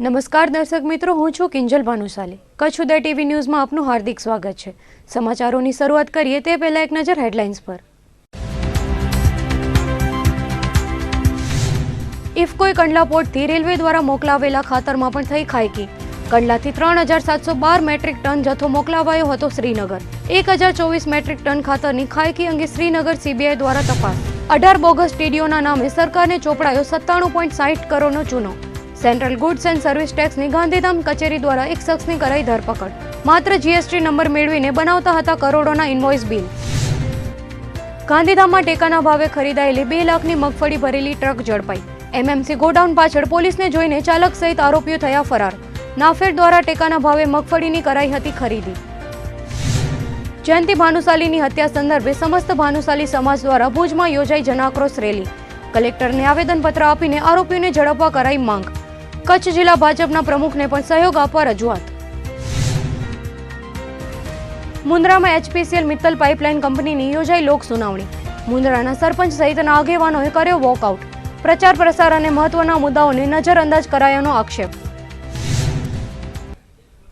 નમસ્કાર દર્શક મિત્રો, હું છું કિંજલ ભાનુશાલી। કચ્છ ઉદય ટીવી ન્યૂઝમાં આપનું હાર્દિક સ્વાગત છે। સમાચારોની શરૂઆત કરીએ તે પહેલા એક નજર હેડલાઇન્સ પર। ઇફકોએ કંડલા પોર્ટથી રેલવે દ્વારા મોકલાવેલા ખાતરમાં પણ થઈ ખાયકી। કંડલાથી 3712 મેટ્રિક ટન જથ્થો મોકલાવાયો હતો શ્રીનગર। 1024 મેટ્રિક ટન ખાતરની ખાયકી અંગે શ્રીનગર સીબીઆઈ દ્વારા તપાસ। 18 બોગસ ટીડીઓના નામે સરકારને ચોપડાયો 97.60 કરોડનો ચૂનો। સેન્ટ્રલ ગુડ્સ એન્ડ સર્વિસ ટેક્સની ગાંધીધામ કચેરી દ્વારા એક શખ્સની કરાઈ ધરપકડ। માત્ર જીએસટી નંબર મેળવીને બનાવતા હતા કરોડોના ઇનવોઇસ બિલ। ગાંધીધામમાં ટેકાના ભાવે ખરીદાયેલી 2 લાખની મગફળી ભરેલી ટ્રક ઝડપાઈ। એમએમસી ગોડાઉન પાછળ પોલીસને જોઈને ચાલક સહિત આરોપીઓ થયા ફરાર। નાફેડ દ્વારા ટેકાના ભાવે મગફળીની કરાઈ હતી ખરીદી। જયંતિ ભાનુશાલીની હત્યા સંદર્ભે સમસ્ત ભાનુશાલી સમાજ દ્વારા ભુજમાં યોજાઈ જનાક્રોશ રેલી। કલેક્ટરને આવેદનપત્ર આપીને આરોપીઓને ઝડપવા કરાઈ માંગ। કચ્છ જિલ્લા ભાજપના પ્રમુખને પણ સહયોગ આપવા રજૂઆત। મુન્દ્રામાં એચપીસીએલ મિત્તલ પાઇપલાઇન કંપનીની યોજાઈ લોક સુનાવણી। મુન્દ્રાના સરપંચ સહિતના આગેવાનોએ કર્યો વોકઆઉટ। પ્રચાર પ્રસાર અને મહત્વના મુદ્દાઓને નજરઅંદાજ કરાયાનો આક્ષેપ।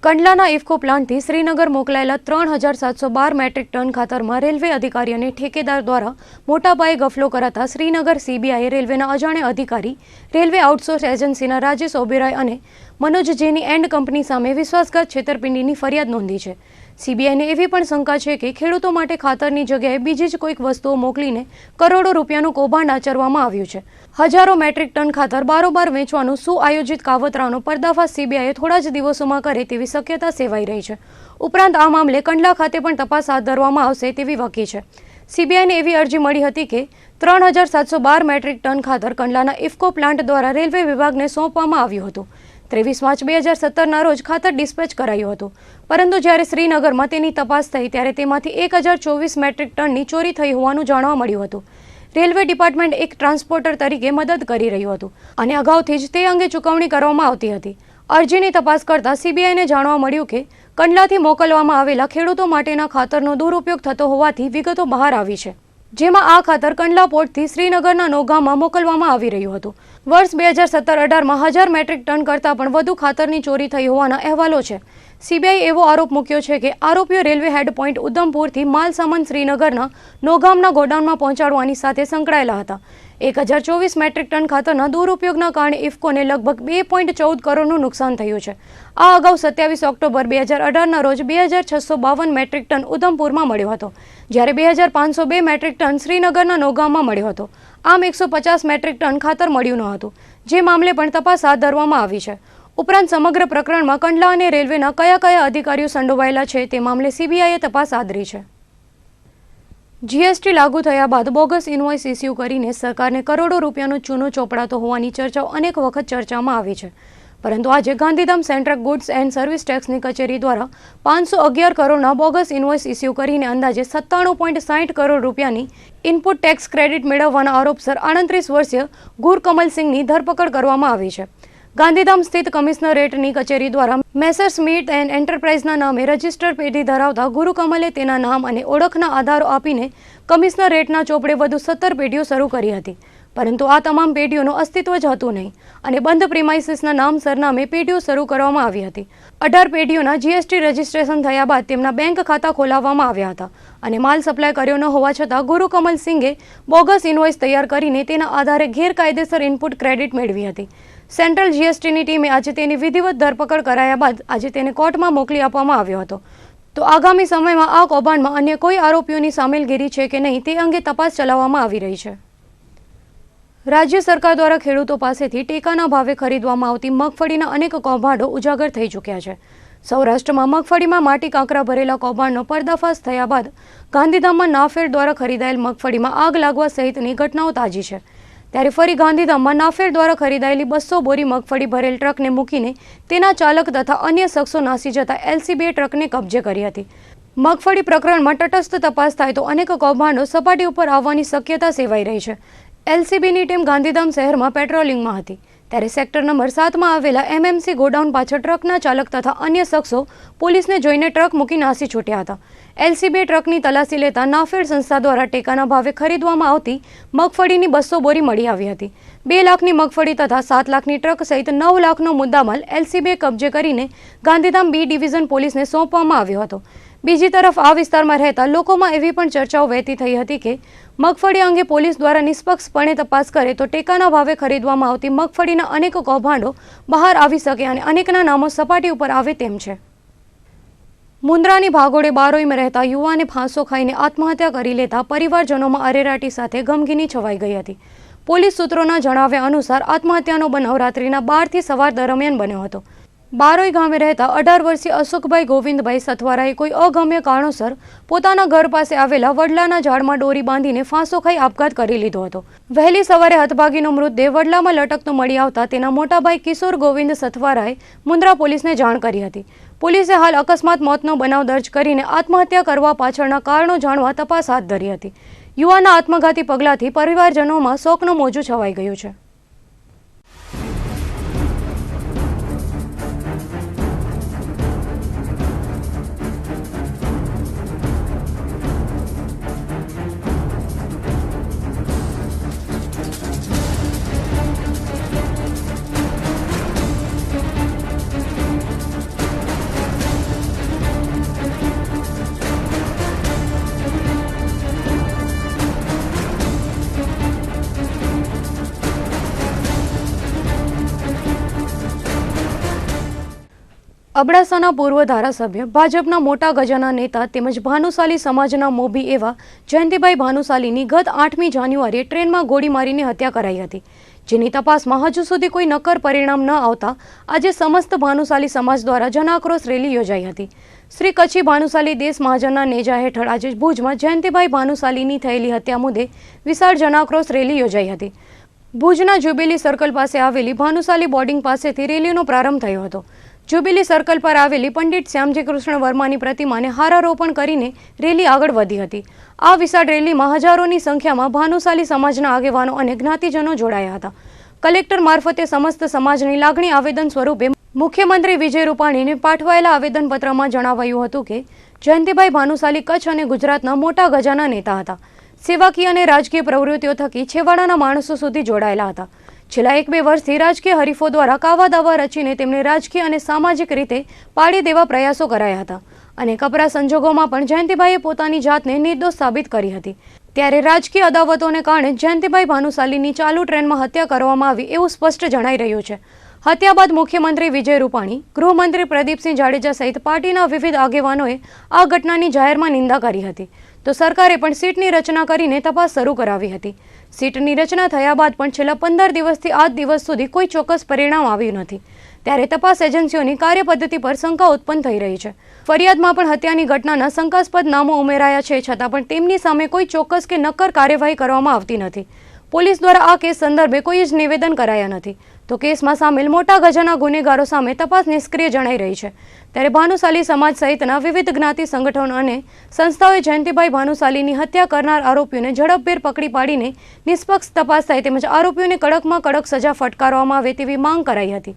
કંડલાના ઇફકો પ્લાન્ટથી શ્રીનગર મોકલાયેલા 3712 મેટ્રિક ટન ખાતરમાં રેલવે અધિકારી અને ઠેકેદાર દ્વારા મોટા પાયે ગફલો કરાતા શ્રીનગર સીબીઆઈએ રેલવેના અજાણ્યા અધિકારી, રેલવે આઉટસોર્સ એજન્સીના રાજેશ ઓબેરાય અને મનોજ જેની એન્ડ કંપની સામે વિશ્વાસઘાત છેતરપિંડીની ફરિયાદ નોંધી છે। સીબીઆઈને એવી પણ શંકા છે કે ખેડૂતો માટે ખાતરની જગ્યાએ બીજી જ કોઈક વસ્તુઓ મોકલીને કરોડો રૂપિયાનું કૌભાંડ આચરવામાં આવ્યું છે। હજારો મેટ્રિક ટન ખાતર બારોબાર વેચવાનું સુઆયોજિત કાવતરાનો પર્દાફાશ સીબીઆઈએ થોડા જ દિવસોમાં કરે તેવી શક્યતા સેવાઈ રહી છે। ઉપરાંત આ મામલે કંડલા ખાતે પણ તપાસ હાથ ધરવામાં આવશે તેવી વકી છે। સીબીઆઈને એવી અરજી મળી હતી કે 3712 મેટ્રિક ટન ખાતર કંડલાના ઇફકો પ્લાન્ટ દ્વારા રેલવે વિભાગને સોંપવામાં આવ્યું હતું। 23 માર્ચ 2017ના રોજ ખાતર ડિસ્પેચ કરાયું હતું, પરંતુ જ્યારે શ્રીનગરમાં તેની તપાસ થઈ ત્યારે તેમાંથી 1024 મેટ્રિક ટનની ચોરી થઈ હોવાનું જાણવા મળ્યું હતું। રેલવે ડિપાર્ટમેન્ટ એક ટ્રાન્સપોર્ટર તરીકે મદદ કરી રહ્યું હતું અને અગાઉથી જ તે અંગે ચૂકવણી કરવામાં આવતી હતી। અરજીની તપાસ કરતા સીબીઆઈને જાણવા મળ્યું કે કંડલાથી મોકલવામાં આવેલા ખેડૂતો માટેના ખાતરનો દુરુપયોગ થતો હોવાથી વિગતો બહાર આવી છે, જેમાં આ ખાતર કંડલા પોર્ટથી શ્રીનગરના નોગામમાં મોકલવામાં આવી રહ્યું હતું। વર્ષ 2017-18માં 1000 મેટ્રિક ટન કરતાં પણ વધુ ખાતરની ચોરી થઈ હોવાના અહેવાલો છે। સીબીઆઈ એવો આરોપ મૂક્યો છે કે આરોપીઓ રેલવે હેડ પોઈન્ટ ઉધમપુરથી માલ સામાન શ્રીનગરના નોગામના ગોડાઉનમાં પહોંચાડવાની સાથે સંકળાયેલા હતા। 1024 મેટ્રિક ટન ખાતરના દુરુપયોગના કારણે ઇફકોને લગભગ 2.14 કરોડનું નુકસાન થયું છે। આ અગાઉ 27 ઓક્ટોબર 2018ના રોજ 2652 મેટ્રિક ટન ઉધમપુરમાં મળ્યો હતો, જ્યારે 2502 મેટ્રિક ટન શ્રીનગરના નોગામમાં મળ્યો હતો। આમ 150 મેટ્રિક ટન ખાતર મળ્યું ન હતું, જે મામલે પણ તપાસ હાથ ધરવામાં આવી છે। ઉપરાંત સમગ્ર પ્રકરણમાં કંડલા અને રેલવેના કયા અધિકારીઓ સંડોવાયેલા છે તે મામલે સીબીઆઈએ તપાસ આદરી છે। જીએસટી લાગુ થયા બાદ બોગસ ઇનવોઇસ ઇસ્યુ કરીને સરકારને કરોડો રૂપિયાનો ચૂનો ચોપડાતો હોવાની ચર્ચાઓ અનેક વખત ચર્ચામાં આવી છે, પરંતુ આજે Gandhidham central goods and service ટેક્સની કચેરી દ્વારા 511 કરોડના બોગસ ઇનવોઇસ ઇસ્યુ કરીને અંદાજે 97.60 કરોડ રૂપિયાની ઇનપુટ ટેક્સ ક્રેડિટ મેળવવાના આરોપસર 38 વર્ષીય ગુરકમલસિંહની ધરપકડ કરવામાં આવી છે। ગાંધીધામ સ્થિત કમિશનરેટની કચેરી દ્વારા મેસર સ્મિથ એન્ડ એન્ટરપ્રાઇઝના નામે રજિસ્ટર પેઢી ધરાવતા ગુરુકમલે તેના નામ અને ઓળખના આધારો આપીને કમિશનરેટના ચોપડે વધુ 17 પેઢીઓ શરૂ કરી હતી, પરંતુ આ તમામ પેઢીઓનું અસ્તિત્વ જ હતું નહીં અને બંધ પ્રિમાઇસીસના નામ સરનામે પેઢીઓ શરૂ કરવામાં આવી હતી। 18 પેઢીઓના જીએસટી રજિસ્ટ્રેશન થયા બાદ તેમના બેંક ખાતા ખોલાવવામાં આવ્યા હતા અને માલ સપ્લાય કર્યો ન હોવા છતાં ગુરુકમલ સિંઘે બોગસ ઇનવોઇસ તૈયાર કરીને તેના આધારે ગેરકાયદેસર ઇનપુટ ક્રેડિટ મેળવી હતી। સેન્ટ્રલ જીએસટીની ટીમે આજે તેની વિધિવત ધરપકડ કરાયા બાદ આજે તેને કોર્ટમાં મોકલી આપવામાં આવ્યો હતો। તો આગામી સમયમાં આ કૌભાંડમાં અન્ય કોઈ આરોપીઓની સામેલગીરી છે કે નહીં તે અંગે તપાસ ચલાવવામાં આવી રહી છે। રાજ્ય સરકાર દ્વારા ખેડૂતો પાસેથી ટેકાના ભાવે ખરીદવામાં આવતી મગફળીના અનેક કૌભાંડો ઉજાગર થઈ ચૂક્યા છે। સૌરાષ્ટ્રમાં મગફળીમાં માટી કાંકરા ભરેલા કૌભાંડનો પર્દાફાશ થયા બાદ ગાંધીધામમાં નાફેડ દ્વારા ખરીદાયેલ મગફળીમાં આગ લાગવા સહિતની ઘટનાઓ તાજી છે, ત્યારે ફરી ગાંધીધામમાં નાફેડ દ્વારા ખરીદાયેલી 200 બોરી મગફળી ભરેલ ટ્રકને મૂકીને તેના ચાલક તથા અન્ય શખ્સો નાસી જતા એલસીબીએ ટ્રકને કબજે કરી હતી। મગફળી પ્રકરણમાં તટસ્થ તપાસ થાય તો અનેક કૌભાંડો સપાટી ઉપર આવવાની શક્યતા સેવાઈ રહી છે। એલસીબીની ટીમ ગાંધીધામ શહેરમાં પેટ્રોલિંગમાં હતી, ત્યારે સેક્ટર નંબર 7માં આવેલા MMC ગોડાઉન પાછળ ટ્રકના ચાલક તથા અન્ય શખ્સો પોલીસને જોઈને ટ્રક મૂકી નાસી છૂટ્યા હતા. LCB ટ્રકની તલાશી લેતા નાફેડ સંસ્થા દ્વારા ટેકાના ભાવે ખરીદવામાં આવતી મગફળીની 200 બોરી મળી આવી હતી. 2 લાખની મગફળી તથા 7 લાખની ટ્રક સહિત 9 લાખનો મુદ્દામાલ LCB કબજે કરીને ગાંધીધામ B ડિવિઝન પોલીસને સોંપવામાં આવ્યો હતો. બીજી તરફ આ વિસ્તારમાં રહેતા લોકોમાં એવી પણ ચર્ચાઓ વહેતી થઈ હતી કે મગફળી અંગે પોલીસ દ્વારા નિષ્પક્ષપણે તપાસ કરે તો ટેકાના ભાવે ખરીદવામાં આવતી મગફળીના અનેક કૌભાંડો બહાર આવી શકે અને અનેકના નામો સપાટી ઉપર આવે તેમ છે. મુન્દ્રાની ભાગોળે બારોઈમાં રહેતા યુવાને ફાંસો ખાઈને આત્મહત્યા કરી લેતા પરિવારજનોમાં અરેરાટી સાથે ગમગીની છવાઈ ગઈ હતી. પોલીસ સૂત્રોના જણાવ્યા અનુસાર આત્મહત્યાનો બનાવ રાત્રિના 12 થી સવાર દરમિયાન બન્યો હતો. બારોઈ ગામે રહેતા 18 વર્ષીય અશોકભાઈ ગોવિંદભાઈ સથવારાએ કોઈ અગમ્ય કારણોસર પોતાના ઘર પાસે આવેલા વડલાના ઝાડમાં દોરી બાંધીને ફાંસો ખાઈ આપઘાત કરી લીધો હતો. વહેલી સવારે હતભાગીનો મૃતદેહ વડલામાં લટકતો મળી આવતા તેના મોટાભાઈ કિશોર ગોવિંદ સથવારાએ મુન્દ્રા પોલીસને જાણ કરી હતી. પોલીસે હાલ અકસ્માત મોતનો બનાવ દર્જ કરીને આત્મહત્યા કરવા પાછળના કારણો જાણવા તપાસ હાથ ધરી હતી. યુવાનના આત્મઘાતી પગલાંથી પરિવારજનોમાં શોકનું મોજું છવાઈ ગયું છે. અબડાસાના પૂર્વ ધારાસભ્ય ભાજપના મોટા ગજાના નેતા તેમજ ભાનુશાલી સમાજના મોભી એવા જયંતિભાઈ ભાનુશાલીની ગત 8મી જાન્યુઆરીએ ટ્રેનમાં ગોળી મારીને હત્યા કરાઈ હતી, જેની તપાસમાં હજુ સુધી કોઈ નક્કર પરિણામ ન આવતા આજે સમસ્ત ભાનુશાલી સમાજ દ્વારા જનાક્રોશ રેલી યોજાઈ હતી. શ્રી કચ્છી ભાનુશાલી દેશ મહાજનના નેજા હેઠળ આજે ભુજમાં જયંતિભાઈ ભાનુશાલીની થયેલી હત્યા મુદ્દે વિશાળ જનાક્રોશ રેલી યોજાઈ હતી. ભુજના જ્યુબિલી સર્કલ પાસે આવેલી ભાનુશાલી બોર્ડિંગ પાસેથી રેલીનો પ્રારંભ થયો હતો. જ્યુબિલી સર્કલ પર આવેલી પંડિત શ્યામજી કૃષ્ણ વર્માની પ્રતિમાને હારારોપણ કરીને રેલી આગળ વધી હતી. આ વિશાળ રેલીમાં હજારોની સંખ્યામાં ભાનુશાલી સમાજના આગેવાનો અને જ્ઞાતિજનો જોડાયા હતા. કલેક્ટર મારફતે સમસ્ત સમાજની લાગણી આવેદન સ્વરૂપે મુખ્યમંત્રી વિજય રૂપાણીને પાઠવાયેલા આવેદનપત્રમાં જણાવાયું હતું કે જયંતિભાઈ ભાનુશાલી કચ્છ અને ગુજરાતના મોટા ગજાના નેતા હતા. સેવાકીય અને રાજકીય પ્રવૃત્તિઓ થકી છેવાડાના માણસો સુધી જોડાયેલા હતા. છેલ્લા 1-2 વર્ષથી રાજકીય હરીફો દ્વારા કાવા દાવા રચીને તેમને રાજકીય અને સામાજિક રીતે પાડી દેવા પ્રયાસો કરાયા હતા અને કપરા સંજોગોમાં પણ જયંતિભાઈએ પોતાની જાતને નિર્દોષ સાબિત કરી હતી. ત્યારે રાજકીય અદાવતોને કારણે જયંતિભાઈ ભાનુશાલીની ચાલુ ટ્રેનમાં હત્યા કરવામાં આવી એવું સ્પષ્ટ જણાઈ રહ્યું છે. હત્યા બાદ મુખ્યમંત્રી વિજય રૂપાણી, ગૃહમંત્રી પ્રદીપસિંહ જાડેજા સહિત પાર્ટીના વિવિધ આગેવાનોએ આ ઘટનાની જાહેરમાં નિંદા કરી હતી. તો સરકારે પણ સીટની રચના કરીને તપાસ શરૂ કરાવી હતી. સીટની રચના થયા બાદ પણ છેલ્લા 15 દિવસથી આજ દિવસ સુધી કોઈ ચોક્કસ પરિણામ આવ્યું નથી. ત્યારે તપાસ એજન્સીઓની કાર્યપદ્ધતિ પર શંકા ઉત્પન્ન થઈ રહી છે. ફરિયાદમાં પણ હત્યાની ઘટનાના શંકાસ્પદ નામો ઉમેરાયા છે, છતાં પણ તેમની સામે કોઈ ચોક્કસ કે નક્કર કાર્યવાહી કરવામાં આવતી નથી. પોલીસ દ્વારા આ કેસ સંદર્ભે કોઈ જ નિવેદન કરાયા નથી. તો કેસમાં સામેલ મોટા ગજાના ગુનેગારો સામે તપાસ નિષ્ક્રિય જણાઈ રહી છે. ત્યારે ભાનુશાલી સમાજ સહિતના વિવિધ જ્ઞાતિ સંગઠનો અને સંસ્થાઓએ જયંતિભાઈ ભાનુશાલીની હત્યા કરનાર આરોપીઓને ઝડપભેર પકડી પાડીને નિષ્પક્ષ તપાસ થાય તેમજ આરોપીઓને કડકમાં કડક સજા ફટકારવામાં આવે તેવી માંગ કરાઈ હતી.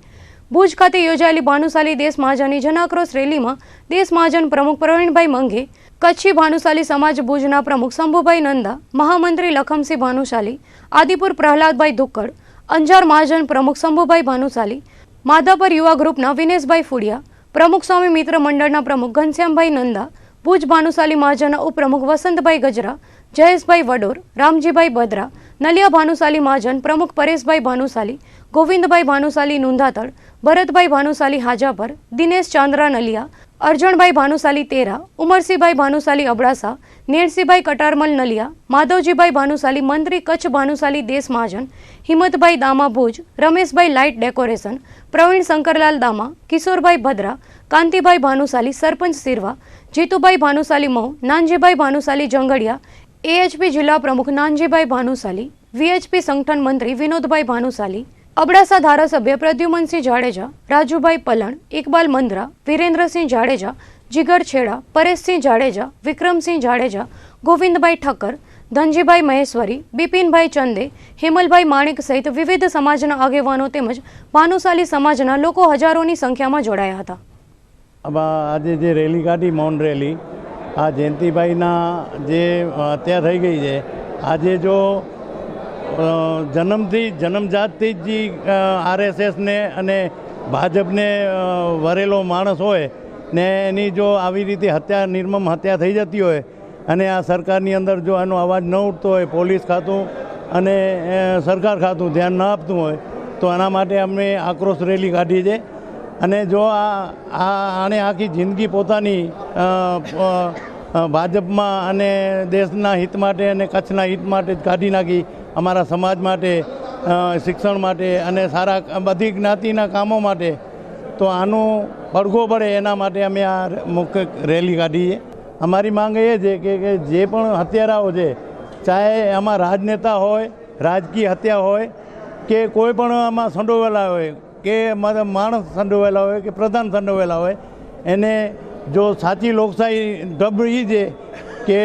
ભુજ ખાતે યોજાયેલી ભાનુશાલી દેશ મહાજનની જનાક્રોશ રેલીમાં દેશ મહાજન પ્રમુખ પ્રવીણભાઈ મંઘે, કચ્છી ભાનુશાલી સમાજ ભુજના પ્રમુખ શંભુભાઈ નંદા, મહામંત્રી લખમસિંહ ભાનુશાલી, આદિપુર પ્રહલાદભાઈ ધુક્કડ, અંજાર મહાજન પ્રમુખ શંભુભાઈ ભાનુશાલી, માધાપર યુવા ગ્રુપના વિનેશભાઈ ફુડિયા, પ્રમુખ સ્વામી મિત્ર મંડળના પ્રમુખ ઘનશ્યામભાઈ નંદા, ભુજ ભાનુશાલી મહાજનના ઉપપ્રમુખ વસંતભાઈ ગજરા, જયેશભાઈ વડોર, રામજીભાઈ બદરા, નલિયા ભાનુશાલી મહાજન પ્રમુખ પરેશભાઈ ભાનુશાલી, ગોવિંદભાઈ ભાનુશાલી નુંધાતળ, ભરતભાઈ ભાનુશાલી હાજાપર, દિનેશ ચાંદ્રા નલિયા, અરજણભાઈ ભાનુશાલી તેરા, ઉમરસિંહભાઈ ભાનુશાલી અબડાસા, નેણસિંહભાઈ કટારમલ નલિયા, માધવજીભાઈ ભાનુશાલી મંત્રી કચ્છ ભાનુશાલી દેશ મહાજન, હિંમતભાઈ દામા ભુજ, રમેશભાઈ લાઇટ ડેકોરેશન, પ્રવીણ શંકરલાલ દામા, કિશોરભાઈ ભદ્રા, કાંતિભાઈ ભાનુશાલી સરપંચ સિરવા, જીતુભાઈ ભાનુશાલી મહુ, નાનજીભાઈ ભાનુશાલી જંગડિયા, AHP જિલ્લા પ્રમુખ નાનજીભાઈ ભાનુશાલી, VHP સંગઠન મંત્રી વિનોદભાઈ ભાનુશાલી, અબડાસા ધારાસભ્ય પ્રદ્યુમનસિંહ જાડેજા, રાજુભાઈ પલણ, ઇકબાલ મંદ્રા, વિરેન્દ્રસિંહ જાડેજા, જીગર છેડા, પરેશસિંહ જાડેજા, વિક્રમસિંહ જાડેજા, ગોવિંદભાઈ ઠક્કર, ધનજીભાઈ મહેશ્વરી, બિપિનભાઈ ચંદે, હેમલભાઈ માણેક સહિત વિવિધ સમાજના આગેવાનો તેમજ ભાનુશાલી સમાજના લોકો હજારોની સંખ્યામાં જોડાયા હતા. આજે જે રેલી કાઢી, મૌન રેલી, આ જયંતિભાઈના જે હત્યા થઈ ગઈ છે, આજે જો જન્મજાતથી જ RSSને અને ભાજપને વરેલો માણસ હોય ને એની જો આવી રીતે નિર્મમ હત્યા થઈ જતી હોય અને આ સરકારની અંદર જો આનો અવાજ ન ઉઠતો હોય, પોલીસ ખાતું અને સરકાર ખાતું ધ્યાન ન આપતું હોય, તો આના માટે અમે આક્રોશ રેલી કાઢી છે. અને જો આણે આખી જિંદગી પોતાની ભાજપમાં અને દેશના હિત માટે અને કચ્છના હિત માટે જ કાઢી નાખી, અમારા સમાજ માટે, શિક્ષણ માટે અને સારા બધી જ્ઞાતિના કામો માટે. તો આનું પડઘો પડે એના માટે અમે આ મુખ્ય રેલી કાઢી છે. અમારી માંગ એ છે કે જે પણ હત્યારાઓ છે, ચાહે આમાં રાજનેતા હોય, રાજકીય હત્યા હોય કે કોઈ પણ આમાં સંડોવાયેલા હોય કે માણસ સંડોવાયેલા હોય કે પ્રધાન સંડોવાયેલા હોય, એને જો સાચી લોકશાહી ઢબ એ છે કે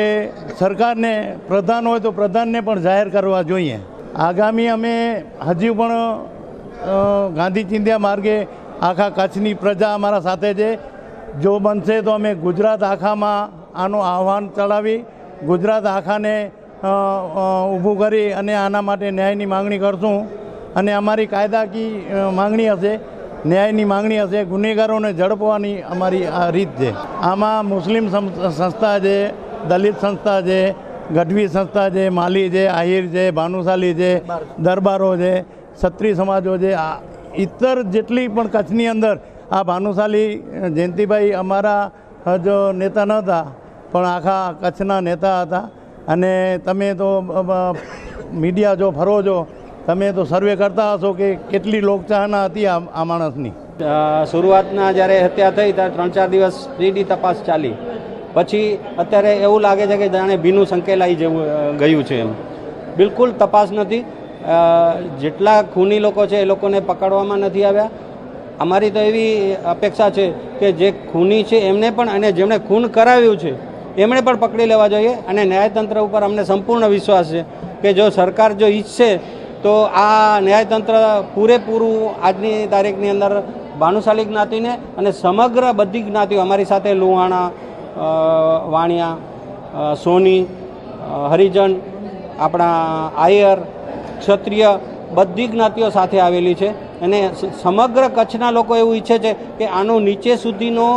સરકારને પ્રધાન હોય તો પ્રધાનને પણ જાહેર કરવા જોઈએ. આગામી અમે હજી પણ ગાંધી ચિંધ્યા માર્ગે આખા કચ્છની પ્રજા અમારા સાથે છે. જો બનશે તો અમે ગુજરાત આખામાં આનું આહ્વાન ચલાવી ગુજરાત આખાને ઊભું કરી અને આના માટે ન્યાયની માંગણી કરશું. અને અમારી કાયદાકીય માંગણી હશે, ન્યાયની માંગણી હશે, ગુનેગારોને ઝડપવાની અમારી આ રીત છે. આમાં મુસ્લિમ સંસ્થા છે, દલિત સંસ્થા છે, ગઢવી સંસ્થા છે, માલી છે, આહિર છે, ભાનુશાલી છે, દરબારો છે, ક્ષત્રિય સમાજો છે, ઇતર જેટલી પણ કચ્છની અંદર આ ભાનુશાલી જયંતિભાઈ અમારા જો નેતા ન હતા પણ આખા કચ્છના નેતા હતા. અને તમે તો મીડિયા જો ફરો છો, તમે તો સર્વે કરતા હશો કે કેટલી લોકચાહના હતી આ માણસની. શરૂઆતના જ્યારે હત્યા થઈ ત્યારે 3-4 દિવસ સીડી તપાસ ચાલી, પછી અત્યારે એવું લાગે છે કે જાણે ભીનું સંકેલાઈ જેવું ગયું છે. એમ બિલકુલ તપાસ નથી. જેટલા ખૂની લોકો છે એ લોકોને પકડવામાં નથી આવ્યા. અમારી તો એવી અપેક્ષા છે કે જે ખૂની છે એમને પણ અને જેમણે ખૂન કરાવ્યું છે એમણે પણ પકડી લેવા જોઈએ. અને ન્યાયતંત્ર ઉપર અમને સંપૂર્ણ વિશ્વાસ છે કે જો સરકાર જો ઈચ્છે તો આ ન્યાયતંત્ર પૂરેપૂરું આજની તારીખની અંદર ભાનુશાલી જ્ઞાતિને અને સમગ્ર બધી જ્ઞાતિઓ અમારી સાથે લુહાણા, વાણિયા, સોની, હરિજન, આપણા આયર, ક્ષત્રિય બધી જ્ઞાતિઓ સાથે આવેલી છે. અને સમગ્ર કચ્છના લોકો એવું ઈચ્છે છે કે આનો નીચે સુધીનો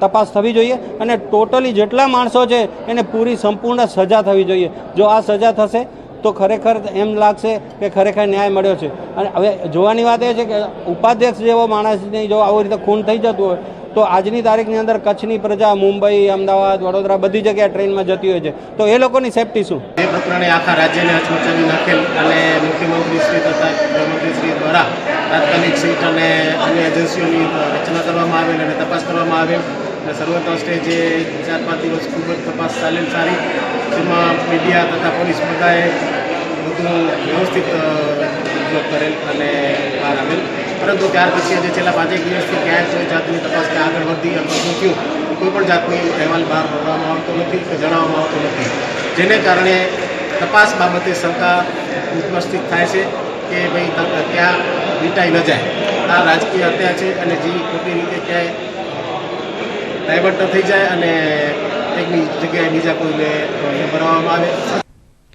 તપાસ થવી જોઈએ અને ટોટલી જેટલા માણસો છે એને પૂરી સંપૂર્ણ સજા થવી જોઈએ. જો આ સજા થશે તો ખરેખર એમ લાગશે કે ખરેખર ન્યાય મળ્યો છે. અને હવે જોવાની વાત એ છે કે ઉપાધ્યક્ષ જેવો માણસની જો આવી રીતે ખૂન થઈ જતું હોય તો આજની તારીખની અંદર કચ્છની પ્રજા મુંબઈ, અમદાવાદ, વડોદરા બધી જગ્યાએ ટ્રેનમાં જતી હોય છે, તો એ લોકોની સેફટી શું? એ પ્રકરણે આખા રાજ્યને હચમચાવી નાખેલ અને મુખ્યમંત્રી શ્રી તથા ગૃહમંત્રી શ્રી દ્વારા તાત્કાલિક સીટ અને અન્ય એજન્સીઓની રચના કરવામાં આવેલ અને તપાસ કરવામાં આવેલ. અને સર્વત્ર સ્ટેજે 4-5 દિવસ ખૂબ જ તપાસ ચાલેલ સારી, જેમાં મીડિયા તથા પોલીસ બધાએ બધું વ્યવસ્થિત ઉપયોગ કરેલ અને બહાર આવેલ. પરંતુ ત્યાર પછી આજે છેલ્લા 5-1 દિવસથી ક્યાંય કોઈ જાતની તપાસ કે આગળ વધી અથવા શું થયું કોઈ પણ જાતની અહેવાલ બહાર પાડવામાં આવતો નથી કે જણાવવામાં આવતો નથી, જેને કારણે તપાસ બાબતે શંકા ઉપસ્થિત થાય છે કે ભાઈ ત્યાં વીંટાઈ ન જાય. આ રાજકીય હત્યા છે અને જે ખોટી રીતે ક્યાંય ડાયવર્ટ ન થઈ જાય અને એકની જગ્યાએ બીજા કોઈને ભરવામાં આવે.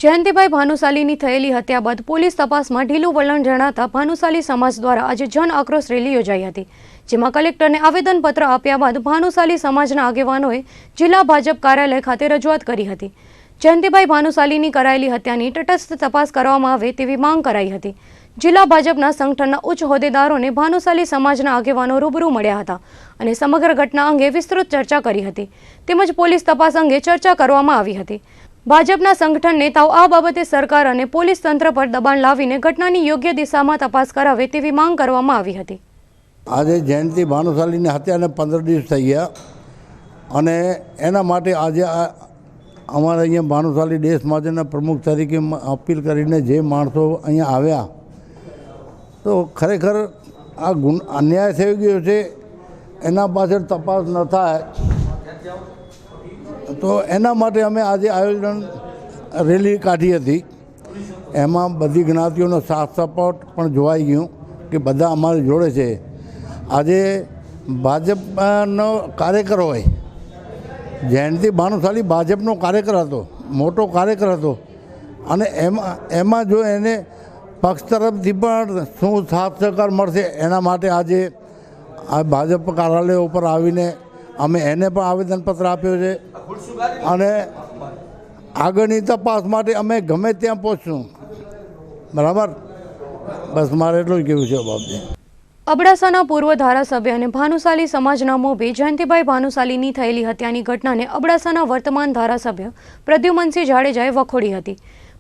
જયંતિભાઈ ભાનુશાલીની થયેલી હત્યા બાદ પોલીસ તપાસમાં ઢીલું વલણ જણાતા ભાનુશાલી સમાજ દ્વારા આજે જન આક્રોશ રેલી યોજાઈ હતી, જેમાં કલેક્ટરને આવેદનપત્ર આપ્યા બાદ ભાનુશાલી સમાજના આગેવાનોએ જિલ્લા ભાજપ કાર્યાલય ખાતે રજૂઆત કરી હતી. જયંતિભાઈ ભાનુશાલીની કરાયેલી હત્યાની તટસ્થ તપાસ કરવામાં આવે તેવી માંગ કરાઈ હતી. જિલ્લા ભાજપના સંગઠનના ઉચ્ચ હોદ્દેદારોને ભાનુશાલી સમાજના આગેવાનો રૂબરૂ મળ્યા હતા અને સમગ્ર ઘટના અંગે વિસ્તૃત ચર્ચા કરી હતી, તેમજ પોલીસ તપાસ અંગે ચર્ચા કરવામાં આવી હતી. ભાજપના સંગઠન નેતાઓ આ બાબતે સરકાર અને પોલીસ તંત્ર પર દબાણ લાવીને ઘટનાની યોગ્ય દિશામાં તપાસ કરાવે તેવી માંગ કરવામાં આવી હતી. આજે જયંતિ ભાનુશાલીની હત્યાને 15 દિવસ થઈ ગયા અને એના માટે આજે અમારે અહીંયા ભાનુશાલી દેશ માટેના પ્રમુખ તરીકે અપીલ કરીને જે માણસો અહીંયા આવ્યા તો ખરેખર આ અન્યાય થઈ ગયો છે, એના પાછળ તપાસ ન થાય તો એના માટે અમે આજે આયોજન રેલી કાઢી હતી. એમાં બધી જ્ઞાતિઓનો સાથ સપોર્ટ પણ જોવાઈ ગયું કે બધા અમારી જોડે છે. આજે ભાજપનો કાર્યકર હોય, જયંતિ ભાનુશાલી ભાજપનો કાર્યકર હતો, મોટો કાર્યકર હતો, અને એમાં જો એને પક્ષ તરફથી પણ શું સાથ સહકાર મળશે એના માટે આજે આ ભાજપ કાર્યાલય ઉપર આવીને અમે એને પણ આવેદનપત્ર આપ્યો છે. અને આગળની તપાસ માટે અમે ગમે ત્યાં પહોંચશું. બરાબર, બસ મારે એટલું જ કહેવું છે બાબતે. અબડાસાના પૂર્વ ધારાસભ્ય અને ભાનુશાલી સમાજના મોભી જયંતિભાઈ ભાનુશાલીની થયેલી હત્યાની ઘટનાને અબડાસાના વર્તમાન ધારાસભ્ય પ્રદ્યુમનસિંહ જાડેજાએ વખોડી હતી.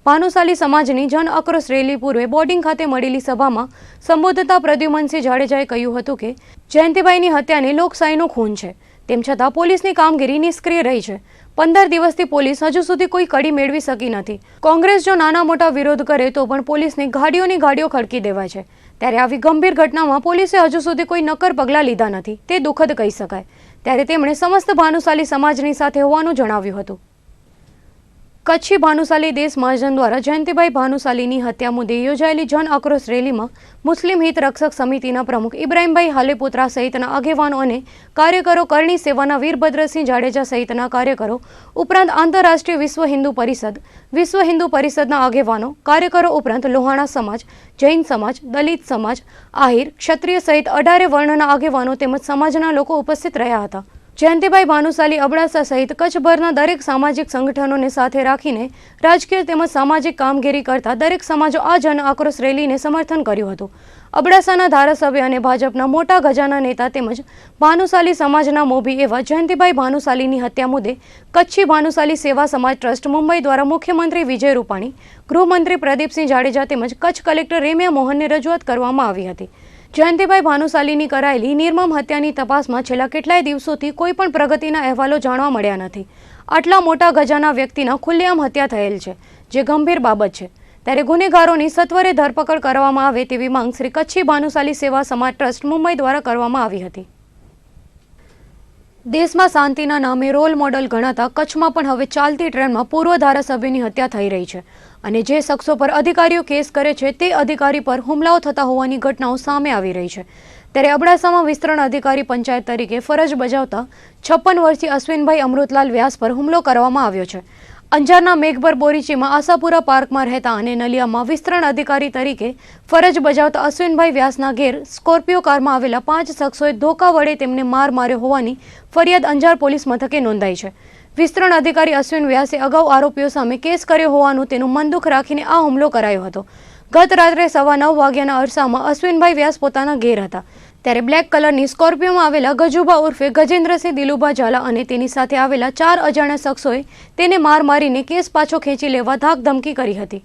ભાનુશાલી સમાજની જન આક્રોશ રેલી પૂર્વે બોર્ડિંગ ખાતે મળેલી સભામાં સંબોધતા પ્રદ્યુમનસિંહ જાડેજાએ કહ્યું હતું કે જયંતિભાઈની હત્યાને લોકશાહીનું ખૂન છે. તેમ છતાં પોલીસની કામગીરી નિષ્ક્રિય રહી છે. 15 દિવસથી પોલીસ હજુ સુધી કોઈ કડી મેળવી શકી નથી. કોંગ્રેસ જો નાના મોટા વિરોધ કરે તો પણ પોલીસને ગાડીઓની ગાડીઓ ખડકી દેવાય છે. ત્યારે આવી ગંભીર ઘટનામાં પોલીસે હજુ સુધી કોઈ નક્કર પગલાં લીધા નથી. તે દુઃખદ કહી શકાય. ત્યારે તેમણે સમસ્ત ભાનુશાલી સમાજની સાથે હોવાનું જણાવ્યું હતું. કચ્છી ભાનુશાલી દેશ મહાજન દ્વારા જયંતિભાઈ ભાનુશાલીની હત્યા મુદ્દે યોજાયેલી જન આક્રોશ રેલીમાં મુસ્લિમ હિત રક્ષક સમિતિના પ્રમુખ ઇબ્રાહીમભાઈ હાલેપુત્રા સહિતના આગેવાનો અને કાર્યકરો, કરણી સેવાના વીરભદ્રસિંહ જાડેજા સહિતના કાર્યકરો ઉપરાંત આંતરરાષ્ટ્રીય વિશ્વ હિન્દુ પરિષદના આગેવાનો, કાર્યકરો ઉપરાંત લોહાણા સમાજ, જૈન સમાજ, દલિત સમાજ, આહિર, ક્ષત્રિય સહિત 18 વર્ણના આગેવાનો તેમજ સમાજના લોકો ઉપસ્થિત રહ્યા હતા. જયંતિભાઈ ભાનુશાલી અબડાસા સહિત કચ્છભરના દરેક સામાજિક સંગઠનોને સાથે રાખીને રાજકીય તેમજ સામાજિક કામગીરી કરતા દરેક સમાજો આ જન આક્રોશ રેલીને સમર્થન કર્યું હતું. અબડાસાના ધારાસભ્ય અને ભાજપના મોટા ગજાના નેતા તેમજ ભાનુશાલી સમાજના મોભી એવા જયંતિભાઈ ભાનુશાલીની હત્યા મુદ્દે કચ્છી ભાનુશાલી સેવા સમાજ ટ્રસ્ટ મુંબઈ દ્વારા મુખ્યમંત્રી વિજય રૂપાણી, ગૃહમંત્રી પ્રદીપસિંહ જાડેજા તેમજ કચ્છ કલેક્ટર રેમ્યા મોહનને રજૂઆત કરવામાં આવી હતી. જયંતિભાઈ ભાનુશાલીની કરાયેલી નિર્મમ હત્યાની તપાસમાં છેલ્લા કેટલાય દિવસોથી કોઈ પણ પ્રગતિના અહેવાલો જાણવા મળ્યા નથી. આટલા મોટા ગજાના વ્યક્તિના ખુલ્લેઆમ હત્યા થયેલ છે, જે ગંભીર બાબત છે. ત્યારે ગુનેગારોની સત્વરે ધરપકડ કરવામાં આવે તેવી માંગ શ્રી કચ્છી ભાનુશાલી સેવા સમાજ ટ્રસ્ટ મુંબઈ દ્વારા કરવામાં આવી હતી. દેશમાં શાંતિના નામે રોલ મોડલ ગણાતા કચ્છમાં પણ હવે ચાલતી ટ્રેનમાં પૂર્વ ધારાસભ્યની હત્યા થઈ રહી છે. અને જે શખ્સો પર અધિકારીઓ કેસ કરે છે તે અધિકારી પર હુમલાઓ થતા હોવાની ઘટનાઓ સામે આવી રહી છે. ત્યારે અબડાસામાં વિસ્તરણ અધિકારી પંચાયત તરીકે ફરજ બજાવતા 56 વર્ષીય અશ્વિનભાઈ અમૃતલાલ વ્યાસ પર હુમલો કરવામાં આવ્યો છે. અંજારના મેઘબર બોરીચીમાં આશાપુરા પાર્કમાં રહેતા અને નલિયામાં વિસ્તરણ અધિકારી તરીકે ફરજ બજાવતા અશ્વિનભાઈ વ્યાસના ઘેર સ્કોર્પિયો કારમાં આવેલા 5 શખ્સોએ ધોકા વડે તેમને માર માર્યો હોવાની ફરિયાદ અંજાર પોલીસ મથકે નોંધાઈ છે. વિસ્તરણ અધિકારી અશ્વિન વ્યાસે અગાઉ આરોપીઓ સામે કેસ કર્યો હોવાનું તેનું મનદુખ રાખીને આ હુમલો કરાયો હતો. ગત રાત્રે 9:15 વાગ્યાના અરસામાં અશ્વિનભાઈ વ્યાસ પોતાના ઘેર હતા. ત્યારે બ્લેક કલરની સ્કોર્પિયોમાં આવેલા ગજુભા ઉર્ફે ગજેન્દ્રસિંહ દિલુભા ઝાલા અને તેની સાથે આવેલા 4 અજાણ્યા શખ્સોએ તેને માર મારીને કેસ પાછો ખેંચી લેવા ધાક ધમકી કરી હતી.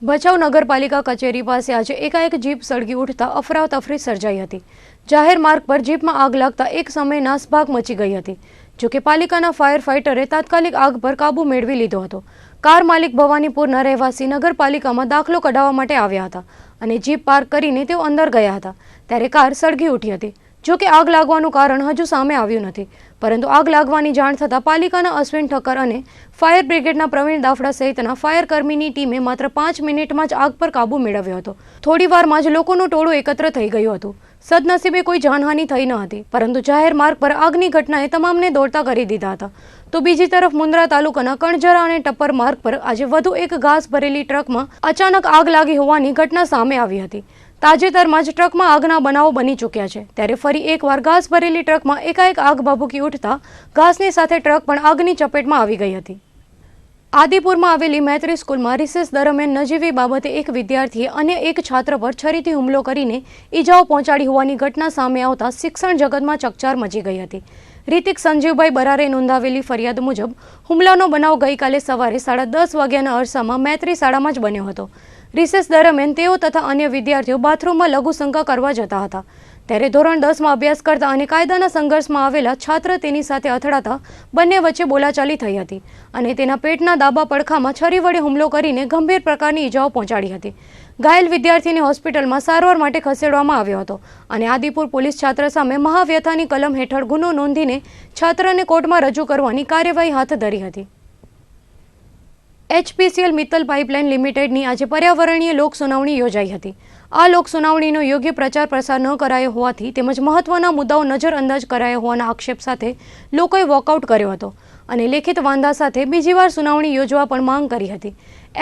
ભચાઉ નગરપાલિકા કચેરી પાસે આજે એકાએક જીપ સળગી ઉઠતા અફરાતફરી સર્જાઈ હતી. જાહેર માર્ગ પર જીપમાં આગ લાગતા એક સમયે નાસભાગ મચી ગઈ હતી. જોકે પાલિકાના ફાયર ફાઇટરે તાત્કાલિક આગ પર કાબુ મેળવી લીધો હતો. કાર માલિક ભવાનીપુરના રહેવાસી નગરપાલિકામાં દાખલો કઢાવવા માટે આવ્યા હતા અને જીપ પાર્ક કરીને તેઓ અંદર ગયા હતા. ત્યારે કાર સળગી ઉઠી હતી. જોકે આગ લાગવાનું કારણ હજુ સામે આવ્યું નથી, પરંતુ આગ લાગવાની જાણ થતાં પાલિકાના અશ્વિન ઠક્કર અને ફાયર બ્રિગેડના પ્રવીણ દાફડા સહિતના ફાયર કર્મીની ટીમે માત્ર 5 મિનિટમાં જ આગ પર કાબુ મેળવ્યો હતો. થોડી વારમાં જ લોકોનું ટોળું એકત્ર થઈ ગયું હતું. સદનસીબે કોઈ જાનહાનિ થઈ ન હતી, પરંતુ જાહેર માર્ગ પર આગની ઘટનાએ તમામને દોડતા કરી દીધા હતા. તો બીજી તરફ મુન્દ્રા તાલુકાના કણજરા અને ટપ્પર માર્ગ પર આજે વધુ એક ઘાસ ભરેલી ટ્રકમાં અચાનક આગ લાગી હોવાની ઘટના સામે આવી હતી. તાજેતરમાં જ ટ્રકમાં આગના બનાવો બની ચૂક્યા છે. ત્યારે ફરી એકવાર ઘાસ ભરેલી ટ્રકમાં એકાએક આગ ભભૂકી ઉઠતા ઘાસની સાથે ટ્રક પણ આગની ચપેટમાં આવી ગઈ હતી. આદિપુરમાં આવેલી મૈત્રી સ્કૂલમાં રિસેસ દરમિયાન નજીવી બાબતે એક વિદ્યાર્થીએ અન્ય એક છાત્ર પર છરીથી હુમલો કરીને ઈજાઓ પહોંચાડી હોવાની ઘટના સામે આવતા શિક્ષણ જગતમાં ચકચાર મચી ગઈ હતી. રિતિક સંજીવભાઈ બરારે નોંધાવેલી ફરિયાદ મુજબ હુમલાનો બનાવ ગઈકાલે સવારે 10:30 વાગ્યાના અરસામાં મૈત્રી શાળામાં જ બન્યો હતો. રિસેસ દરમિયાન તેઓ તથા અન્ય વિદ્યાર્થીઓ બાથરૂમમાં લઘુશંકા કરવા જતા હતા. ત્યારે ધોરણ 10માં અભ્યાસ કરતા અને કાયદાના સંઘર્ષમાં આવેલા છાત્ર તેની સાથે અથડાતા બંને વચ્ચે બોલાચાલી થઈ હતી અને તેના પેટના ડાબા પડખામાં છરી વડે હુમલો કરીને ગંભીર પ્રકારની ઈજાઓ પહોંચાડી હતી. ઘાયલ વિદ્યાર્થીને હોસ્પિટલમાં સારવાર માટે ખસેડવામાં આવ્યો હતો અને આદિપુર પોલીસ છાત્ર સામે મહાવ્યથાની કલમ હેઠળ ગુનો નોંધીને છાત્રને કોર્ટમાં રજૂ કરવાની કાર્યવાહી હાથ ધરી હતી. HPCL મિત્તલ પાઇપલાઇન લિમિટેડની આજે પર્યાવરણીય લોક સુનાવણી યોજાઈ હતી. આ લોક સુનાવણીનો યોગ્ય પ્રચાર પ્રસાર ન કરાયો હોવાથી તેમજ મહત્વના મુદ્દાઓ નજરઅંદાજ કરાયા હોવાના આક્ષેપ સાથે લોકોએ વોકઆઉટ કર્યો હતો અને લેખિત વાંધા સાથે બીજી વાર સુનાવણી યોજવા પણ માંગ કરી હતી.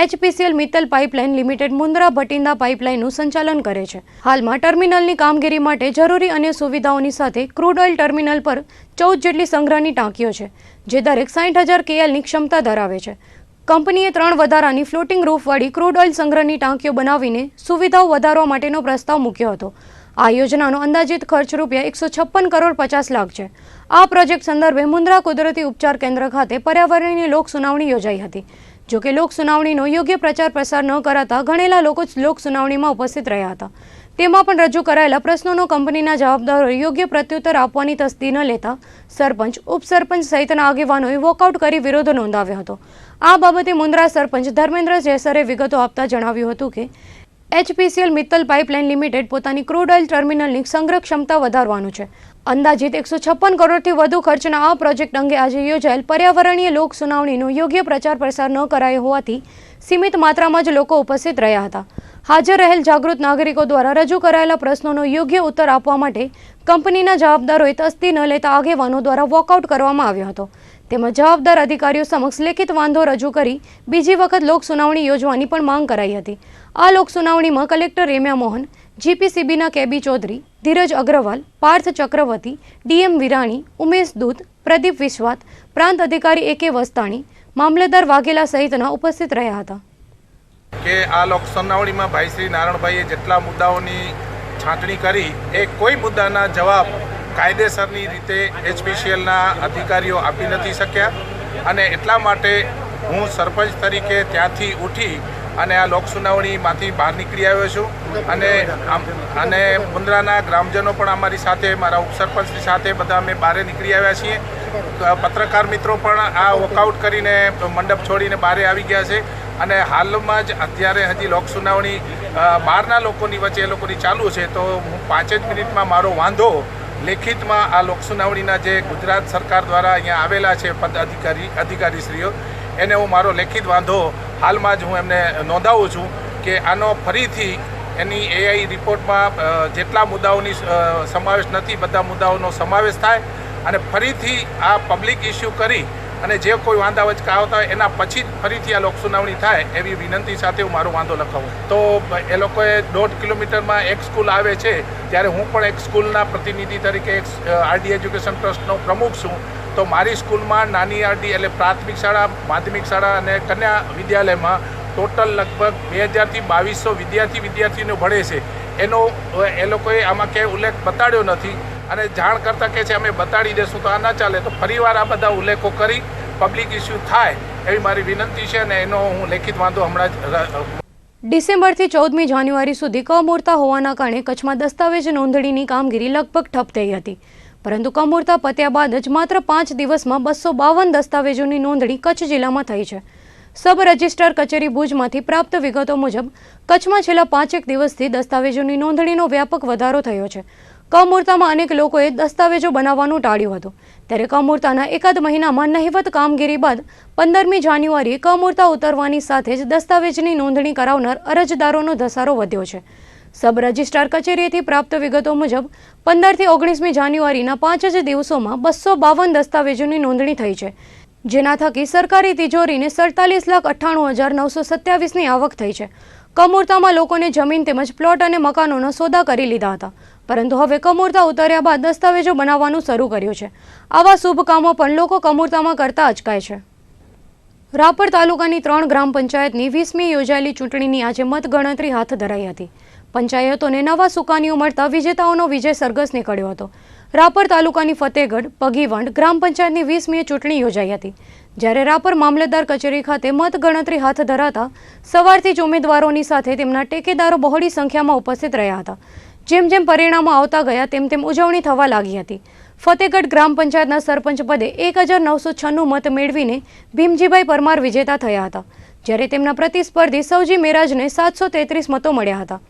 HPCL Mittal pipeline limited Mundra Bhatinda પાઇપલાઇનનું સંચાલન કરે છે. હાલમાં ટર્મિનલની કામગીરી માટે જરૂરી અન્ય સુવિધાઓની સાથે ક્રૂડ ઓઇલ ટર્મિનલ પર 14 જેટલી સંગ્રહની ટાંકીઓ છે, જે દરેક 60,000 KLની ક્ષમતા ધરાવે છે. કંપનીએ 3 વધારાની ફ્લોટિંગ રૂફવાળી ક્રૂડ ઓઇલ સંગ્રહની ટાંકીઓ બનાવીને સુવિધાઓ વધારવા માટેનો પ્રસ્તાવ મૂક્યો હતો. આ યોજનાનો અંદાજિત ખર્ચ ₹156 કરોડ 50 લાખ છે. આ પ્રોજેક્ટ સંદર્ભે મુન્દ્રા કુદરતી ઉપચાર કેન્દ્ર ખાતે પર્યાવરણીય લોક સુનાવણી યોજાઈ હતી. જોકે લોક સુનાવણીનો યોગ્ય પ્રચાર પ્રસાર ન કરાતા ઘણેલા લોકો લોક સુનાવણીમાં ઉપસ્થિત રહ્યા હતા. તેમાં પણ રજૂ કરાયેલા પ્રશ્નોનો કંપનીના જવાબદારોએ યોગ્ય પ્રત્યુત્તર આપવાની તસ્દી ન લેતા સરપંચ, ઉપસરપંચ સહિતના આગેવાનોએ વોકઆઉટ કરી વિરોધ નોંધાવ્યો હતો. આ બાબતે મુન્દ્રા સરપંચ ધર્મેન્દ્ર જેસરે વિગતો આપતા જણાવ્યું હતું કે HPCL મિત્તલ પાઇપલાઇન લિમિટેડ પોતાની ક્રૂડ ઓઇલ ટર્મિનલની સંગ્રહ ક્ષમતા વધારવાનું છે. અંદાજિત 156 કરોડથી વધુ ખર્ચના આ પ્રોજેક્ટ અંગે આજે યોજાયેલ પર્યાવરણીય લોક સુનાવણીનો યોગ્ય પ્રચાર પ્રસાર ન કરાયો હોવાથી સીમિત માત્રામાં જ લોકો ઉપસ્થિત રહ્યા હતા. હાજર રહેલ જાગૃત નાગરિકો દ્વારા રજૂ કરાયેલા પ્રશ્નોનો યોગ્ય ઉત્તર આપવા માટે કંપનીના જવાબદારોએ તસ્દી ન લેતા આગેવાનો દ્વારા વોકઆઉટ કરવામાં આવ્યો હતો. તેમજ જવાબદાર અધિકારીઓ સમક્ષ લેખિત વાંધો રજૂ કરી બીજી વખત લોક સુનાવણી યોજવાની પણ માંગ કરાઈ હતી. આ લોક સુનાવણીમાં કલેક્ટર રેમ્યા મોહન, GPCBના KB ચૌધરી, ધીરજ અગ્રવાલ, પાર્થ ચક્રવર્તી, DM વિરાણી, ઉમેશ દૂત, પ્રદીપ વિશ્વાત, પ્રાંત અધિકારી AK વસ્તાણી, મામલતદાર વાઘેલા સહિતના ઉપસ્થિત રહ્યા હતા. કે આ લોક સુનાવણીમાં ભાઈ શ્રી નારણભાઈએ જેટલા મુદ્દાઓની છાંટણી કરી એ કોઈ મુદ્દાના જવાબ કાયદેસરની રીતે HPCLના અધિકારીઓ આપી નથી શક્યા અને એટલા માટે હું સરપંચ તરીકે ત્યાંથી ઉઠી અને આ લોક સુનાવણીમાંથી બહાર નીકળી આવ્યો છું અને મુન્દ્રાના ગ્રામજનો પણ અમારી સાથે, મારા ઉપસરપંચની સાથે બધા અમે બહાર નીકળી આવ્યા છીએ. પત્રકાર મિત્રો પણ આ વોકઆઉટ કરીને મંડપ છોડીને બહાર આવી ગયા છે અને હાલમાં જ અત્યારે હજી લોક સુનાવણી બહારના લોકોની વચ્ચે એ લોકોની ચાલુ છે. તો હું 5 જ મિનિટમાં મારો વાંધો લેખિતમાં આ લોક સુનાવણીના જે ગુજરાત સરકાર દ્વારા અહીંયા આવેલા છે પદ અધિકારીશ્રીઓ, એને હું મારો લેખિત વાંધો હાલમાં જ હું એમને નોંધાવું છું કે આનો ફરીથી એની AI રિપોર્ટમાં જેટલા મુદ્દાઓની સમાવેશ નથી બધા મુદ્દાઓનો સમાવેશ થાય અને ફરીથી આ પબ્લિક ઇસ્યુ કરી અને જે કોઈ વાંધા વચકા આવતા હોય એના પછી જ ફરીથી આ લોક સુનાવણી થાય એવી વિનંતી સાથે હું મારો વાંધો લખાવું. તો એ લોકોએ 1.5 કિલોમીટરમાં એક સ્કૂલ આવે છે, ત્યારે હું પણ એક સ્કૂલના પ્રતિનિધિ તરીકે એક RD એજ્યુકેશન ટ્રસ્ટનો પ્રમુખ છું. તો મારી સ્કૂલમાં નાની RD એટલે પ્રાથમિક શાળા, માધ્યમિક શાળા અને કન્યા વિદ્યાલયમાં ટોટલ લગભગ 2000થી 2200 વિદ્યાર્થીઓ ભણે છે. એનો એ લોકોએ આમાં ક્યાંય ઉલ્લેખ બતાડ્યો નથી અને જાણ કરતાં કે છે અમે બતાડી દેશું તો આ ના ચાલે. તો ફરીવાર આ બધા ઉલ્લેખો કરી પબ્લિક ઇસ્યુ થાય એવી મારી વિનંતી છે અને એનો હું લેખિત વાંધો હમણાં જ. ડિસેમ્બરથી 14મી જાન્યુઆરી સુધી કમૂરતા હોવાના કારણે કચ્છમાં દસ્તાવેજ નોંધણીની કામગીરી લગભગ ઠપ થઈ હતી. પરંતુ કમૂરતા પત્યા બાદ જ માત્ર 5 દિવસમાં 252 દસ્તાવેજોની નોંધણી કચ્છ જિલ્લામાં થઈ છે. સબ રજિસ્ટ્રાર કચેરી ભુજમાંથી પ્રાપ્ત વિગતો મુજબ કચ્છમાં છેલ્લા 5 દિવસથી દસ્તાવેજોની નોંધણીનો વ્યાપક વધારો થયો છે. કમૂરતામાં અનેક લોકોએ દસ્તાવેજો બનાવવાનું ટાળ્યું હતું, ત્યારે કમૂરતાના એકાદ મહિનામાં નહિવત કામગીરી બાદ 15મી જાન્યુઆરીએ કમૂરતા ઉતરવાની સાથે જ દસ્તાવેજની નોંધણી કરાવનાર અરજદારોનો ધસારો વધ્યો છે. સબ રજિસ્ટ્રાર કચેરીએથી પ્રાપ્ત વિગતો મુજબ 15થી 19મી જાન્યુઆરીના 5 જ દિવસોમાં 252 દસ્તાવેજોની નોંધણી થઈ છે, જેના થકી સરકારી તિજોરીને 47,98,927ની આવક થઈ છે. કમૂરતામાં લોકોને જમીન તેમજ પ્લોટ અને મકાનોના સોદા કરી લીધા હતા, પરંતુ હવે કમૂરતા ઉતર્યા બાદ દસ્તાવેજો બનાવવાનું શરૂ કર્યું છે. આવા શુભ કામો પણ લોકો કમૂરતામાં કરતા અચકાય છે. રાપર તાલુકાની 3 ગ્રામ પંચાયતની 20મી યોજાયેલી ચૂંટણીની આજે મતગણતરી હાથ ધરાઈ હતી. પંચાયતોને નવા સુકાનીઓ મળતા વિજેતાઓનો વિજય સરઘસ નીકળ્યો હતો. રાપર તાલુકાની ફતેગઢ, પગીવંડ ગ્રામ પંચાયતની 20મી ચૂંટણી યોજાઈ હતી, જ્યારે રાપર મામલતદાર કચેરી ખાતે મતગણતરી હાથ ધરાતા સવારથી જ ઉમેદવારોની સાથે તેમના ટેકેદારો બહોળી સંખ્યામાં ઉપસ્થિત રહ્યા હતા. જેમ જેમ પરિણામો આવતા ગયા તેમ તેમ ઉજવણી થવા લાગી હતી. ફતેગઢ ગ્રામ પંચાયતના સરપંચ પદે 1996 મત મેળવીને ભીમજીભાઈ પરમાર વિજેતા થયા હતા, જ્યારે તેમના પ્રતિસ્પર્ધી સૌજી મેરાજને 733 મતો મળ્યા હતા.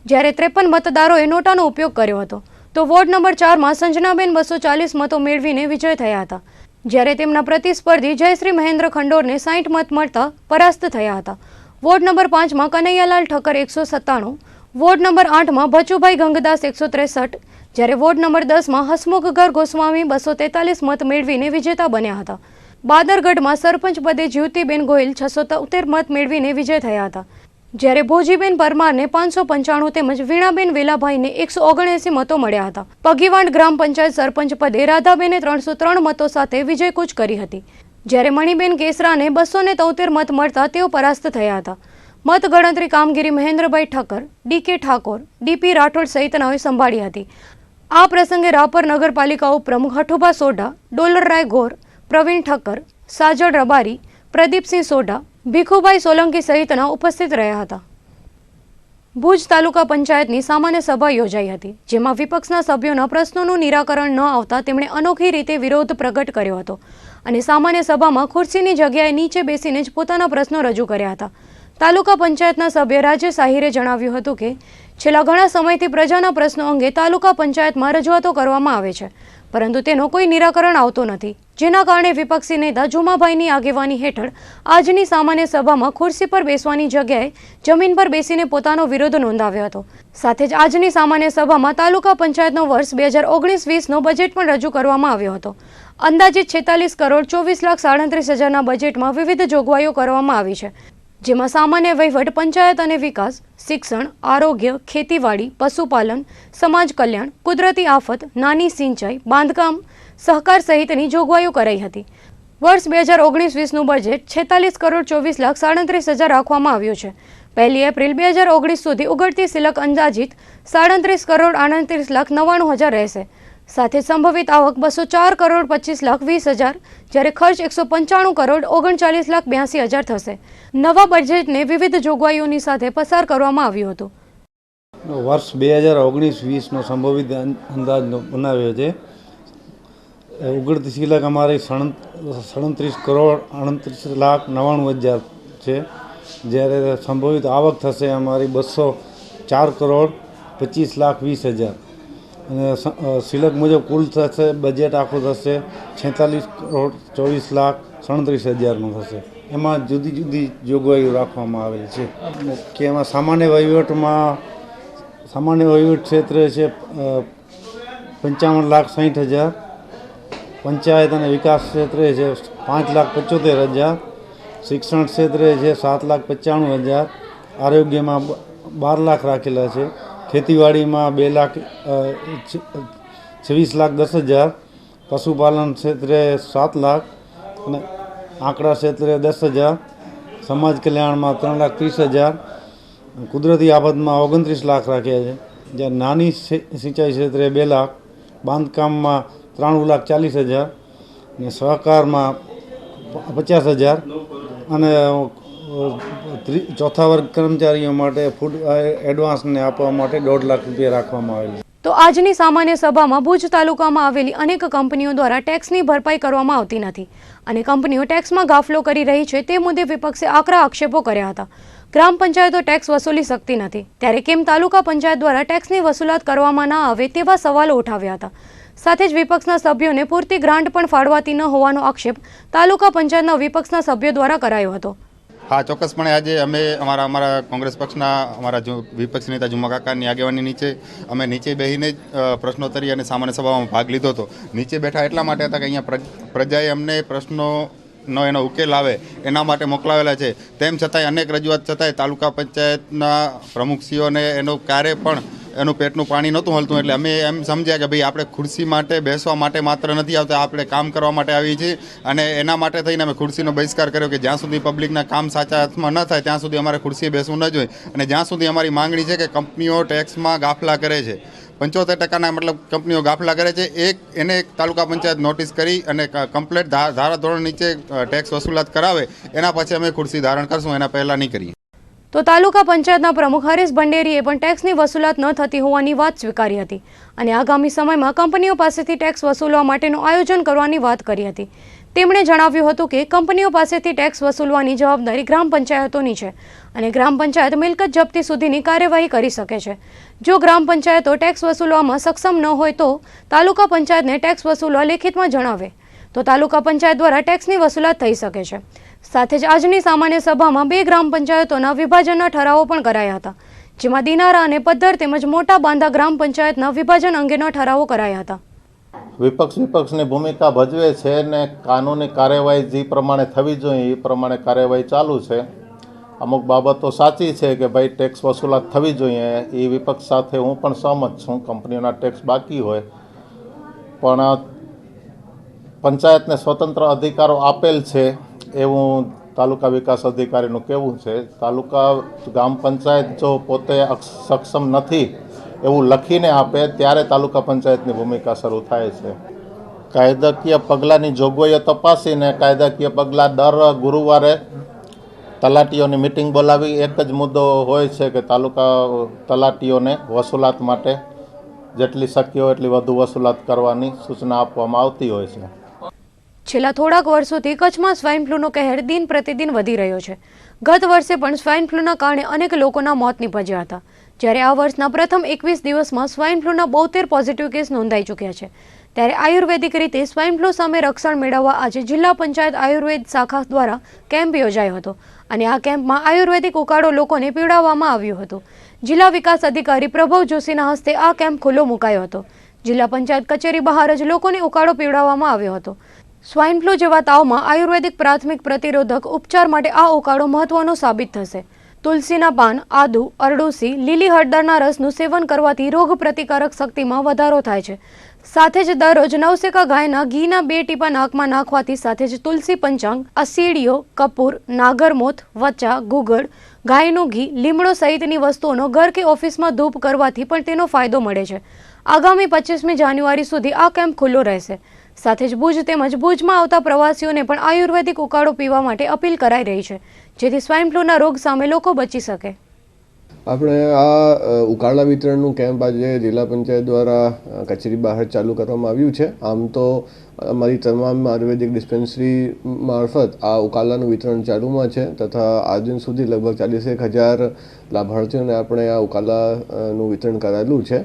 જ્યારે 53 મતદારોએ નોટાનો ઉપયોગ કર્યો હતો, તો વોર્ડ નંબર 4માં સંજનાબેન 240 મતો મેળવીને વિજય થયા હતા. જ્યારે તેમના પ્રતિસ્પર્ધી જયશ્રી મહેન્દ્ર ખંડોરને 60 મત મળતા પરાસ્ત થયા હતા. વોર્ડ નંબર 5માં કનૈયાલાલ ઠક્કર 197, વોર્ડ નંબર 8માં ભચુભાઈ ગંગદાસ 163, જ્યારે વોર્ડ નંબર 10માં હસમુખગર ગોસ્વામી 243 મત મેળવીને વિજેતા બન્યા હતા. બાદરગઢમાં સરપંચ પદે જ્યોતિબેન ગોયલ 673 મત મેળવીને વિજય થયા હતા, જ્યારે ભોજીબેન પરમારને 595 તેમજ વીણાબેન વેલાભાઈને 179 મતો મળ્યા હતા. પગીવાંડ ગ્રામ પંચાયત સરપંચ પદે રાધાબેને 303 મતો સાથે વિજયકૂચ કરી હતી, જ્યારે મણિબેન કેસરાને 273 મત મળતા તેઓ પરાસ્ત થયા હતા. મત ગણતરી કામગીરી મહેન્દ્રભાઈ ઠક્કર, ડીકે ઠાકોર, ડીપી રાઠોડ સહિતનાઓએ સંભાળી હતી. આ પ્રસંગે રાપર નગરપાલિકા ઉપપ્રમુખ હઠુભા સોઢા, ડોલરરાય ગોર, પ્રવીણ ઠક્કર, સાજળ રબારી, પ્રદીપસિંહ સોઢા, ભીખુભાઈ સોલંકી સહિતના ઉપસ્થિત રહ્યા હતા. ભુજ તાલુકા પંચાયતની સામાન્ય સભા યોજાઈ હતી, જેમાં વિપક્ષના સભ્યોના પ્રશ્નોનું નિરાકરણ ન આવતા તેમણે અનોખી રીતે વિરોધ પ્રગટ કર્યો હતો અને સામાન્ય સભામાં ખુરશીની જગ્યાએ નીચે બેસીને જ પોતાના પ્રશ્નો રજૂ કર્યા હતા. તાલુકા પંચાયતના સભ્ય રાજેશ આહિરે જણાવ્યું હતું કે છેલ્લા ઘણા સમયથી પ્રજાના પ્રશ્નો અંગે તાલુકા પંચાયતમાં રજૂઆતો કરવામાં આવે છે, પરંતુ તેનો કોઈ નિરાકરણ આવતો નથી, જેના કારણે વિપક્ષી નેતા જુમાભાઈની આગેવાની હેઠળ આજની સામાન્ય સભામાં ખુરશી પર બેસવાની જગ્યાએ જમીન પર બેસીને પોતાનો વિરોધ નોંધાવ્યો હતો. સાથે જ આજની સામાન્ય સભામાં તાલુકા પંચાયતનો વર્ષ 2019-20નો બજેટ પણ રજૂ કરવામાં આવ્યો હતો. અંદાજિત 46 કરોડ 24,37,000ના બજેટમાં વિવિધ જોગવાઈઓ કરવામાં આવી છે, જેમાં સામાન્ય વહીવટ, પંચાયત અને વિકાસ, શિક્ષણ, આરોગ્ય, ખેતીવાડી, પશુપાલન, સમાજ કલ્યાણ, કુદરતી આફત, નાની સિંચાઈ, બાંધકામ, સહકાર સહિતની જોગવાઈઓ કરાઈ હતી. વર્ષ 2019-20નું બજેટ 46 કરોડ 24,37,000 રાખવામાં આવ્યું છે. 1 એપ્રિલ 2019 સુધી ઉગડતી સિલક અંદાજિત 37 કરોડ 38,99,000 રહેશે. સાથે સંભવિત આવક 204 કરોડ 25,20,000, જ્યારે ખર્ચ 195 કરોડ 39,82,000 થશે. નવા બજેટને વિવિધ જોગવાઈઓની સાથે પસાર કરવામાં આવ્યું હતું. વર્ષ 2019-20નો સંભવિત અંદાજ બનાવ્યો છે. ઉગડતી સિલક અમારી 37 કરોડ 38,99,000 છે, જ્યારે સંભવિત આવક થશે અમારી 204 કરોડ 25,20,000 અને સિલક મુજબ કુલ થશે બજેટ આખું થશે 46 કરોડ 24,37,000નું થશે. એમાં જુદી જુદી જોગવાઈઓ રાખવામાં આવેલી છે કે એમાં સામાન્ય વહીવટ ક્ષેત્રે છે 55,60,000, પંચાયત અને વિકાસ ક્ષેત્રે છે 5,75,000, શિક્ષણ ક્ષેત્રે છે 7,95,000, આરોગ્યમાં 12 લાખ રાખેલા છે, ખેતીવાડીમાં 2,26,10,000, પશુપાલન ક્ષેત્રે 7 લાખ અને આંકડા ક્ષેત્રે 10,000, સમાજ કલ્યાણમાં 3,30,000, કુદરતી આફતમાં 29 લાખ રાખ્યા છે, જ્યારે નાની સિંચાઈ ક્ષેત્રે 2 લાખ, બાંધકામમાં 3,40,000 અને સહકારમાં 50,000 અને ચોથા વર્ગ કર્મચારીઓ માટે ફૂડ એડવાન્સને આપવા માટે 1.5 લાખ રૂપિયા રાખવામાં આવેલ છે. તો આજની સામાન્ય સભામાં ભુજ તાલુકામાં આવેલી અનેક કંપનીઓ દ્વારા ટેક્સની ભરપાઈ કરવામાં આવતી નથી અને કંપનીઓ ટેક્સમાં ગાફલો કરી રહી છે, તે મુદ્દે વિપક્ષે આકરા આક્ષેપો કર્યા હતા. ગ્રામ પંચાયતો ટેક્સ વસૂલી શકતી નથી, ત્યારે કેમ તાલુકા પંચાયત દ્વારા ટેક્સની વસૂલાત કરવામાં ના આવે તેવા સવાલો ઉઠાવ્યા હતા. સાથે જ વિપક્ષના સભ્યોને પૂરતી ગ્રાન્ટ પણ ફાળવાતી ન હોવાનો આક્ષેપ તાલુકા પંચાયતના વિપક્ષના સભ્યો દ્વારા કરાયો હતો. હા, ચોક્કસપણે આજે અમે અમારા કોંગ્રેસ પક્ષના વિપક્ષ નેતા જુમા કાકાની આગેવાની નીચે અમે નીચે બેસીને જ પ્રશ્નોત્તરી અને સામાન્ય સભામાં ભાગ લીધો હતો. નીચે બેઠા એટલા માટે હતા કે અહીંયા પ્રજાએ અમને પ્રશ્નોનો એનો ઉકેલ આવે એના માટે મોકલાવેલા છે. તેમ છતાંય અનેક રજૂઆત છતાંય તાલુકા પંચાયતના પ્રમુખશ્રીઓને એનું ક્યારે પણ એનું પેટનું પાણી નહોતું હલતું, એટલે અમે એમ સમજ્યા કે ભાઈ આપણે ખુરશી માટે બેસવા માટે માત્ર નથી આવતા, આપણે કામ કરવા માટે આવીએ છીએ અને એના માટે થઈને અમે ખુરશીનો બહિષ્કાર કર્યો કે જ્યાં સુધી પબ્લિકના કામ સાચા હાથમાં ન થાય ત્યાં સુધી અમારે ખુરશીએ બેસવું ન જોઈએ. અને જ્યાં સુધી અમારી માંગણી છે કે કંપનીઓ ટેક્સમાં ગાફલા કરે છે, 75% મતલબ કંપનીઓ ગાફલા કરે છે, એને તાલુકા પંચાયત નોટિસ કરી અને કમ્પ્લેટ ધારાધોરણ નીચે ટેક્સ વસૂલાત કરાવે, એના પછી અમે ખુરશી ધારણ કરશું, એના પહેલાં નહીં કરીએ. તો તાલુકા પંચાયતના પ્રમુખ હરેશ ભંડેરીએ પણ ટેક્સની વસૂલાત ન થતી હોવાની વાત સ્વીકારી હતી અને આગામી સમયમાં કંપનીઓ પાસેથી ટેક્સ વસૂલવા માટેનું આયોજન કરવાની વાત કરી હતી. તેમણે જણાવ્યું હતું કે કંપનીઓ પાસેથી ટેક્સ વસૂલવાની જવાબદારી ગ્રામ પંચાયતોની છે અને ગ્રામ પંચાયત મિલકત જપ્તી સુધીની કાર્યવાહી કરી શકે છે. જો ગ્રામ પંચાયતો ટેક્સ વસૂલવામાં સક્ષમ ન હોય તો તાલુકા પંચાયતને ટેક્સ વસૂલવા લેખિતમાં જણાવે. તો તાલુકા પંચાયત દ્વારા ટેક્સની વસૂલાત થઈ શકે છે. સાથે જ આજની સામાન્ય સભામાં 2 ગ્રામ પંચાયતોના વિભાજનના ઠરાવો પણ કરાયા હતા, જેમાં દિનારા અને પદ્ધર તેમજ મોટા બાંધા ગ્રામ પંચાયતના વિભાજન અંગેના ઠરાવો કરાયા હતા. વિપક્ષની ભૂમિકા ભજવે છે ને કાનૂની કાર્યવાહી જે પ્રમાણે થવી જોઈએ એ પ્રમાણે કાર્યવાહી ચાલુ છે. અમુક બાબતો સાચી છે કે ભાઈ ટેક્સ વસૂલાત થવી જોઈએ, એ વિપક્ષ સાથે હું પણ સહમત છું. કંપનીઓના ટેક્સ બાકી હોય પણ પંચાયતને સ્વતંત્ર અધિકારો આપેલ છે એવું તાલુકા વિકાસ અધિકારીનું કહેવું છે. તાલુકા ગ્રામ પંચાયત જો પોતે સક્ષમ નથી એવું લખીને આપે ત્યારે તાલુકા પંચાયતની ભૂમિકા શરૂ થાય છે. કાયદાકીય પગલાંની જોગવાઈઓ તપાસીને કાયદાકીય પગલાં દર ગુરુવારે તલાટીઓની મિટિંગ બોલાવી એક જ મુદ્દો હોય છે કે તાલુકા તલાટીઓને વસૂલાત માટે જેટલી શક્ય હોય એટલી વધુ વસૂલાત કરવાની સૂચના આપવામાં આવતી હોય છે. છેલ્લા થોડાક વર્ષોથી કચ્છમાં સ્વાઇન ફ્લૂનો કહેર દિન પ્રતિદિન વધી રહ્યો છે. ગત વર્ષે પણ સ્વાઇન ફ્લૂના કારણે અનેક લોકોના મોત નીપજ્યા હતા, જ્યારે આ વર્ષના પ્રથમ 21 દિવસમાં સ્વાઇન ફ્લૂના 72 પોઝિટિવ કેસ નોંધાઈ ચૂક્યા છે. ત્યારે આયુર્વેદિક રીતે સ્વાઇન ફ્લૂ સામે રક્ષણ મેળવવા આજે જિલ્લા પંચાયત આયુર્વેદ શાખા દ્વારા કેમ્પ યોજાયો હતો અને આ કેમ્પમાં આયુર્વેદિક ઉકાળો લોકોને પીવડાવવામાં આવ્યો હતો. જિલ્લા વિકાસ અધિકારી પ્રભવ જોશીના હસ્તે આ કેમ્પ ખુલ્લો મુકાયો હતો. જિલ્લા પંચાયત કચેરી બહાર જ લોકોને ઉકાળો પીવડાવવામાં આવ્યો હતો. સ્વાઇન ફ્લૂ જેવા તાવમાં આયુર્વેદિક પ્રાથમિક પ્રતિરોધક ઉપચાર માટે આ ઉકાળો મહત્વનો સાબિત થશે. તુલસીના પાન, આદુ, અરડુસી, લીલી હળદરના રસનું સેવન કરવાથી રોગ પ્રતિકારક શક્તિમાં વધારો થાય છે. સાથે જ દરરોજ નવસેકા ગાયના ઘીના 2 ટીપા નાકમાં નાખવાથી સાથે જ તુલસી પંચાંગ, અસીડીઓ, કપૂર, નાગરમોથ, વચા, ગુગળ, ગાયનું ઘી, લીમડો સહિતની વસ્તુઓનો ઘર કે ઓફિસમાં ધૂપ કરવાથી પણ તેનો ફાયદો મળે છે. આગામી 25મી જાન્યુઆરી સુધી આ કેમ્પ ખુલ્લો રહેશે. સાથે જ ભુજ તેમજ ભુજમાં આવતા પ્રવાસીઓને પણ આયુર્વેદિક ઉકાળો પીવા માટે અપીલ કરાઈ રહી છે, જેથી સ્વાઇન ફ્લૂના રોગ સામે લોકો બચી શકે. આપણે આ ઉકાળા વિતરણનું કેમ્પ આજે જિલ્લા પંચાયત દ્વારા કચેરી બહાર ચાલુ કરવામાં આવ્યું છે. આમ તો અમારી તમામ આયુર્વેદિક ડિસ્પેન્સરી મારફત આ ઉકાળાનું વિતરણ ચાલુમાં છે તથા આજ દિન સુધી લગભગ 41,000 લાભાર્થીઓને આપણે આ ઉકાળાનું વિતરણ કરાયેલું છે.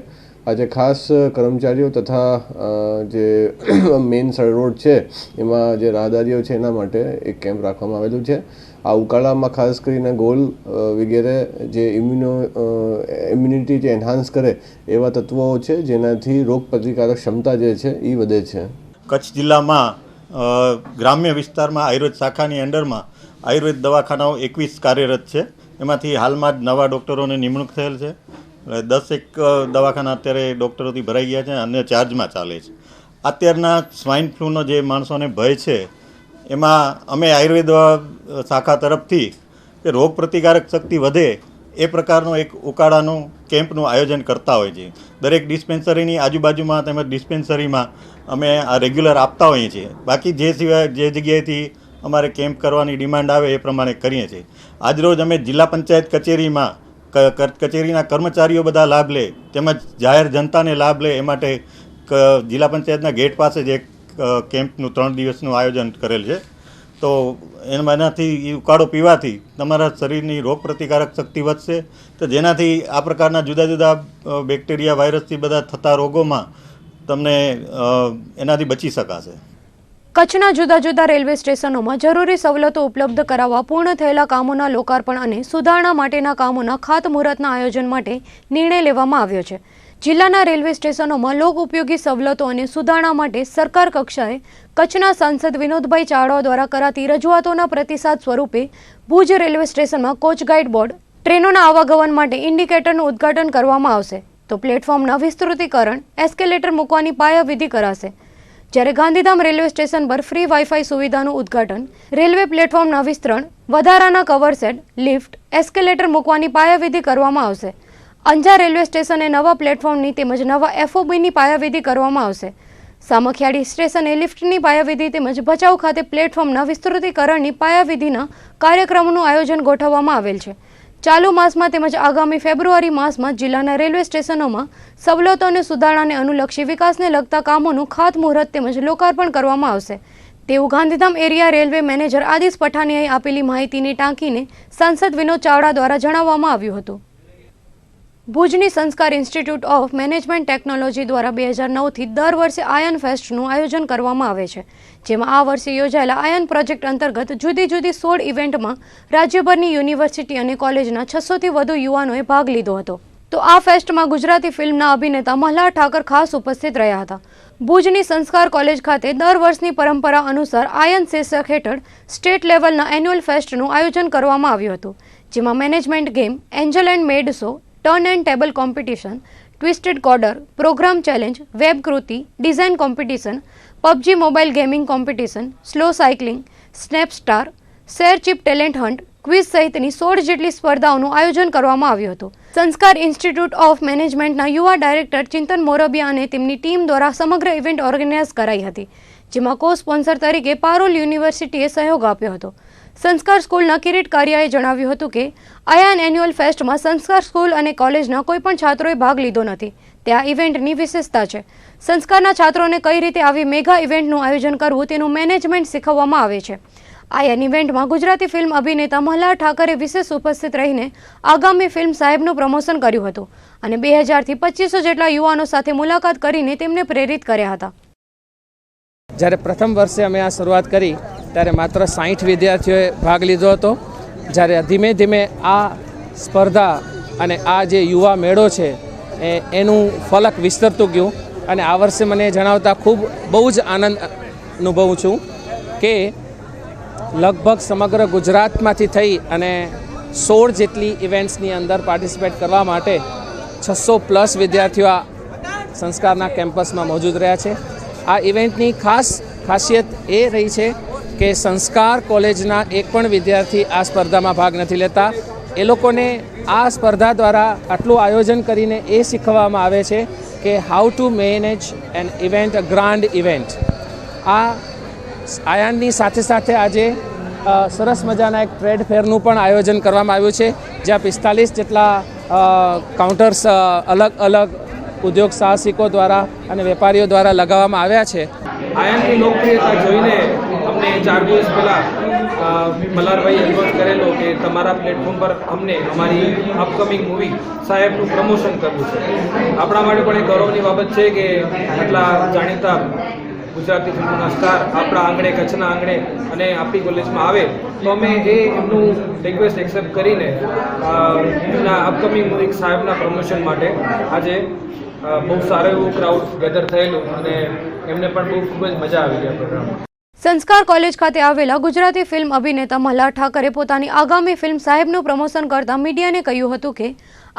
આજે ખાસ કર્મચારીઓ તથા જે મેઇન રોડ છે એમાં જે રાહદારીઓ છે એના માટે એક કેમ્પ રાખવામાં આવેલું છે. આ ઉકાળામાં ખાસ કરીને ગોલ વગેરે જે ઇમ્યુનિટી જે એન્હાન્સ કરે એવા તત્વો છે જેનાથી રોગ પ્રતિકારક ક્ષમતા જે છે એ વધે છે. કચ્છ જિલ્લામાં ગ્રામ્ય વિસ્તારમાં આયુર્વેદ શાખાની અંડરમાં આયુર્વેદ દવાખાનાઓ 21 કાર્યરત છે. એમાંથી હાલમાં જ નવા ડૉક્ટરોની નિમણૂક થયેલ છે. 10 દવાખાના અત્યારે ડૉક્ટરોથી ભરાઈ ગયા છે અને ચાર્જમાં ચાલે છે. અત્યારના સ્વાઇન ફ્લૂનો જે માણસોને ભય છે એમાં અમે આયુર્વેદ શાખા તરફથી કે રોગ પ્રતિકારક શક્તિ વધે એ પ્રકારનો એક ઉકાળાનું કેમ્પનું આયોજન કરતા હોય છે. દરેક ડિસ્પેન્સરીની આજુબાજુમાં તેમજ ડિસ્પેન્સરીમાં અમે આ રેગ્યુલર આપતા હોઈએ છીએ. બાકી જે સિવાય જે જગ્યાએથી અમારે કેમ્પ કરવાની ડિમાન્ડ આવે એ પ્રમાણે કરીએ છીએ. આજરોજ અમે જિલ્લા પંચાયત કચેરીમાં કચેરીના કર્મચારીઓ બધા લાભ લે તેમજ જાહેર જનતાને લાભ લે એ માટે જિલ્લા પંચાયતના ગેટ પાસે જ એક કેમ્પનું 3 દિવસનું આયોજન કરેલ છે. તો એનાથી ઉકાળો પીવાથી તમારા શરીરની રોગ પ્રતિકારક શક્તિ વધશે, તો જેનાથી આ પ્રકારના જુદા જુદા બેક્ટેરિયા વાયરસથી બધા થતા રોગોમાં તમને એનાથી બચી શકાશે. કચ્છના જુદા જુદા રેલવે સ્ટેશનોમાં જરૂરી સવલતો ઉપલબ્ધ કરાવવા પૂર્ણ થયેલા કામોના લોકાર્પણ અને સુધારણા માટેના કામોના ખાતમુહૂર્તના આયોજન માટે નિર્ણય લેવામાં આવ્યો છે. જિલ્લાના રેલવે સ્ટેશનોમાં લોક ઉપયોગી સવલતો અને સુધારણા માટે સરકાર કક્ષાએ કચ્છના સાંસદ વિનોદભાઈ ચાવડા દ્વારા કરાતી રજૂઆતોના પ્રતિસાદ સ્વરૂપે ભુજ રેલવે સ્ટેશનમાં કોચ ગાઈડ બોર્ડ, ટ્રેનોના આવાગમન માટે ઇન્ડિકેટરનું ઉદ્ઘાટન કરવામાં આવશે, તો પ્લેટફોર્મના વિસ્તૃતીકરણ, એસ્કેલેટર મૂકવાની પાયાવિધિ કરાશે. જ્યારે ગાંધીધામ રેલવે સ્ટેશન પર ફ્રી વાઈફાઈ સુવિધાનું ઉદ્ઘાટન, રેલવે પ્લેટફોર્મના વિસ્તરણ, વધારાના કવર સેટ, લિફ્ટ, એસ્કેલેટર મૂકવાની પાયાવિધિ કરવામાં આવશે. અંજાર રેલવે સ્ટેશને નવા પ્લેટફોર્મની તેમજ નવા એફઓબીની પાયાવિધિ કરવામાં આવશે. સામખિયાળી સ્ટેશને લિફ્ટની પાયાવિધિ તેમજ ભચાઉ ખાતે પ્લેટફોર્મના વિસ્તૃતીકરણની પાયાવિધિના કાર્યક્રમોનું આયોજન ગોઠવવામાં આવેલ છે. ચાલુ માસમાં તેમજ આગામી ફેબ્રુઆરી માસમાં જિલ્લાના રેલવે સ્ટેશનોમાં સવલતો અને સુધારણાને અનુલક્ષી વિકાસને લગતા કામોનું ખાતમુહૂર્ત તેમજ લોકાર્પણ કરવામાં આવશે તેવું Gandhidham area railway manager Aadish પઠાનિયાએ આપેલી માહિતીની ટાંકીને સાંસદ વિનોદ ચાવડા દ્વારા જણાવવામાં આવ્યું હતું. ભુજની સંસ્કાર ઇન્સ્ટિટ્યૂટ ઓફ મેનેજમેન્ટ ટેકનોલોજી દ્વારા 2009થી દર વર્ષે આયન ફેસ્ટનું આયોજન કરવામાં આવે છે, જેમાં આ વર્ષે યોજાયેલા આયન પ્રોજેક્ટ અંતર્ગત જુદી જુદી 16 ઇવેન્ટમાં રાજ્યભરની યુનિવર્સિટી અને કોલેજના 600થી વધુ યુવાનોએ ભાગ લીધો હતો. તો આ ફેસ્ટમાં ગુજરાતી ફિલ્મના અભિનેતા મલ્હાર ઠાકર ખાસ ઉપસ્થિત રહ્યા હતા. ભુજની સંસ્કાર કોલેજ ખાતે દર વર્ષની પરંપરા અનુસાર આયન શીર્ષક હેઠળ સ્ટેટ લેવલના એન્યુઅલ ફેસ્ટનું આયોજન કરવામાં આવ્યું હતું, જેમાં management game, angel and mad show, turn and table competition, twisted coder, program challenge, web કૃતિ, design competition, PUBG mobile gaming competition, slow cycling, snap star, share chip talent hunt, quiz સહિતની 16 જેટલી સ્પર્ધાઓનું આયોજન કરવામાં આવ્યું હતું. સંસ્કાર ઇન્સ્ટિટ્યૂટ ઓફ મેનેજમેન્ટના યુવા ડાયરેક્ટર ચિંતન મોરબિયા અને તેમની ટીમ દ્વારા સમગ્ર ઇવેન્ટ ઓર્ગેનાઇઝ કરાઈ હતી, જેમાં કો સ્પોન્સર તરીકે પારુલ યુનિવર્સિટીએ સહયોગ આપ્યો હતો. સંસ્કાર સ્કૂલના કિરીટ કારિયાએ જણાવ્યું હતું કે આયન એન્યુઅલ ફેસ્ટમાં સંસ્કાર સ્કૂલ અને કોલેજના કોઈપણ છાત્રોએ ભાગ લીધો નથી. તે આ ઇવેન્ટની વિશેષતા છે. સંસ્કારના છાત્રોને કઈ રીતે આવી મેગા ઇવેન્ટનું આયોજન કરવું તેનું મેનેજમેન્ટ શીખવવામાં આવે છે. આયન ઇવેન્ટમાં ગુજરાતી ફિલ્મ અભિનેતા મલ્હાર ઠાકરે વિશેષ ઉપસ્થિત રહીને આગામી ફિલ્મ સાહેબનું પ્રમોશન કર્યું હતું અને 2000થી 2500 જેટલા યુવાનો સાથે મુલાકાત કરીને તેમને પ્રેરિત કર્યા હતા. જ્યારે પ્રથમ વર્ષે અમે આ શરૂઆત કરી ત્યારે માત્ર 60 વિદ્યાર્થીઓએ ભાગ લીધો હતો. જ્યારે ધીમે ધીમે આ સ્પર્ધા અને આ જે યુવા મેળો છે એનું ફલક વિસ્તરતું ગયું અને આ વર્ષે મને જણાવતા બહુ જ આનંદ અનુભવું છું કે લગભગ સમગ્ર ગુજરાતમાંથી થઈ અને 16 જેટલી ઇવેન્ટ્સની અંદર પાર્ટિસિપેટ કરવા માટે 600+ વિદ્યાર્થીઓ આ સંસ્કારના કેમ્પસમાં મોજૂદ રહ્યા છે. આ ઇવેન્ટની ખાસિયત એ રહી છે કે સંસ્કાર કોલેજના એક પણ વિદ્યાર્થી આ સ્પર્ધામાં ભાગ નથી લેતા. એ લોકોને આ સ્પર્ધા દ્વારા આટલું આયોજન કરીને એ શીખવવામાં આવે છે કે how to manage N event, a grand event. આ આયનની સાથે સાથે આજે સરસ મજાના એક ટ્રેડ ફેરનું પણ આયોજન કરવામાં આવ્યું છે, જ્યાં 45 જેટલા કાઉન્ટર્સ અલગ અલગ ઉદ્યોગ સાહસિકો દ્વારા અને વેપારીઓ દ્વારા લગાવવામાં આવ્યા છે. આયનની લોકપ્રિયતા જોઈને અમને 4 દિવસ પહેલાં મલ્હારભાઈએ અનુરોધ કરેલો કે તમારા પ્લેટફોર્મ પર અમને અમારી અપકમિંગ મૂવી સાહેબનું પ્રમોશન કરવું છે. આપણા માટે પણ એક ગૌરવની બાબત છે કે આટલા જાણીતા ગુજરાતી ફિલ્મના સ્ટાર આપણા આંગણે, કચ્છના આંગણે અને આપણી કોલેજમાં આવે તો અમે એમનું રિક્વેસ્ટ એક્સેપ્ટ કરીને એમના અપકમિંગ મૂવી સાહેબના પ્રમોશન માટે આજે બહુ સારું એવું ક્રાઉડ ગેધર થયેલું અને એમને પણ ખૂબ જ મજા આવી આ પ્રોગ્રામમાં. સંસ્કાર કોલેજ ખાતે આવેલા ગુજરાતી ફિલ્મ અભિનેતા મલ્હાર ઠાકરે પોતાની આગામી ફિલ્મ સાહેબનું પ્રમોશન કરતા મીડિયાને કહ્યું હતું કે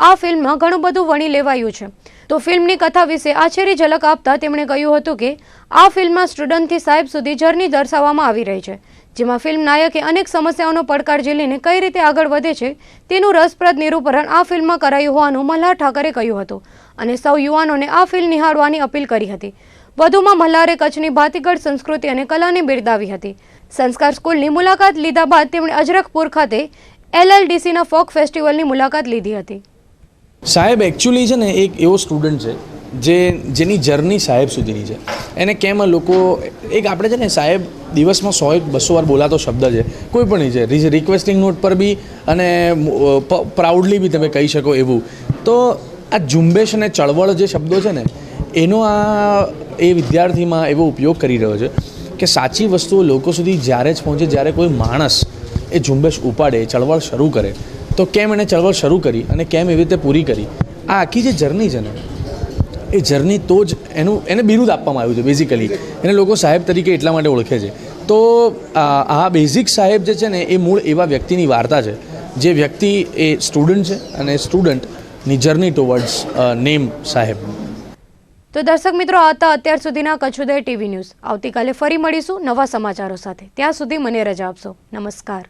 આ ફિલ્મમાં ઘણું બધું વણી લેવાયું છે. તો ફિલ્મની કથા વિશે આછેરી ઝલક આપતા તેમણે કહ્યું હતું કે આ ફિલ્મમાં સ્ટુડન્ટથી સાહેબ સુધી જર્ની દર્શાવવામાં આવી રહી છે, જેમાં ફિલ્મ નાયકે અનેક સમસ્યાઓનો પડકાર ઝીલીને કઈ રીતે આગળ વધે છે તેનું રસપ્રદ નિરૂપણ આ ફિલ્મમાં કરાયું હોવાનું મલ્હાર ઠાકરે કહ્યું હતું અને સૌ યુવાનોને આ ફિલ્મ નિહાળવાની અપીલ કરી હતી. વધુમાં મલ્હારે કચ્છની ભાતીગળ સંસ્કૃતિ અને કલાને બિરદાવી હતી. સંસ્કાર સ્કૂલની મુલાકાત લીધા બાદ તેમણે અજરખપુર ખાતે LLDCના ફોક ફેસ્ટિવલની મુલાકાત લીધી હતી. સાહેબ એકચ્યુઅલી છે ને એક એવો સ્ટુડન્ટ છે જેની જર્ની સાહેબ સુધીની છે. એને કેમ લોકો આપણે છે ને સાહેબ દિવસમાં 100-200 વાર બોલાતો શબ્દ છે, કોઈ પણ છે, રિક્વેસ્ટિંગ નોટ પર બી અને પ્રાઉડલી બી તમે કહી શકો એવું. તો આ ઝુંબેશ અને ચળવળ જે શબ્દો છે ને એનો એ વિદ્યાર્થીમાં એવો ઉપયોગ કરી રહ્યો છે કે સાચી વસ્તુઓ લોકો સુધી જ્યારે જ પહોંચે, જ્યારે કોઈ માણસ એ ઝુંબેશ ઉપાડે, ચળવળ શરૂ કરે તો કેમ એણે ચળવળ શરૂ કરી અને કેમ એવી રીતે પૂરી કરી. આ આખી જે જર્ની છે ને એ જર્ની તો જ એને બિરુદ આપવામાં આવ્યું છે. બેઝિકલી એને લોકો સાહેબ તરીકે એટલા માટે ઓળખે છે. તો આ બેઝિક સાહેબ જે છે ને એ મૂળ એવા વ્યક્તિની વાર્તા છે જે વ્યક્તિ એ સ્ટુડન્ટ છે અને સ્ટુડન્ટની જર્ની ટુવર્ડ્સ નેમ સાહેબ. તો દર્શક મિત્રો, આ હતા અત્યાર સુધીના કચ્છ ઉદય ટીવી ન્યૂઝ. આવતીકાલે ફરી મળીશું નવા સમાચારો સાથે. ત્યાં સુધી મને રજા આપશો. નમસ્કાર.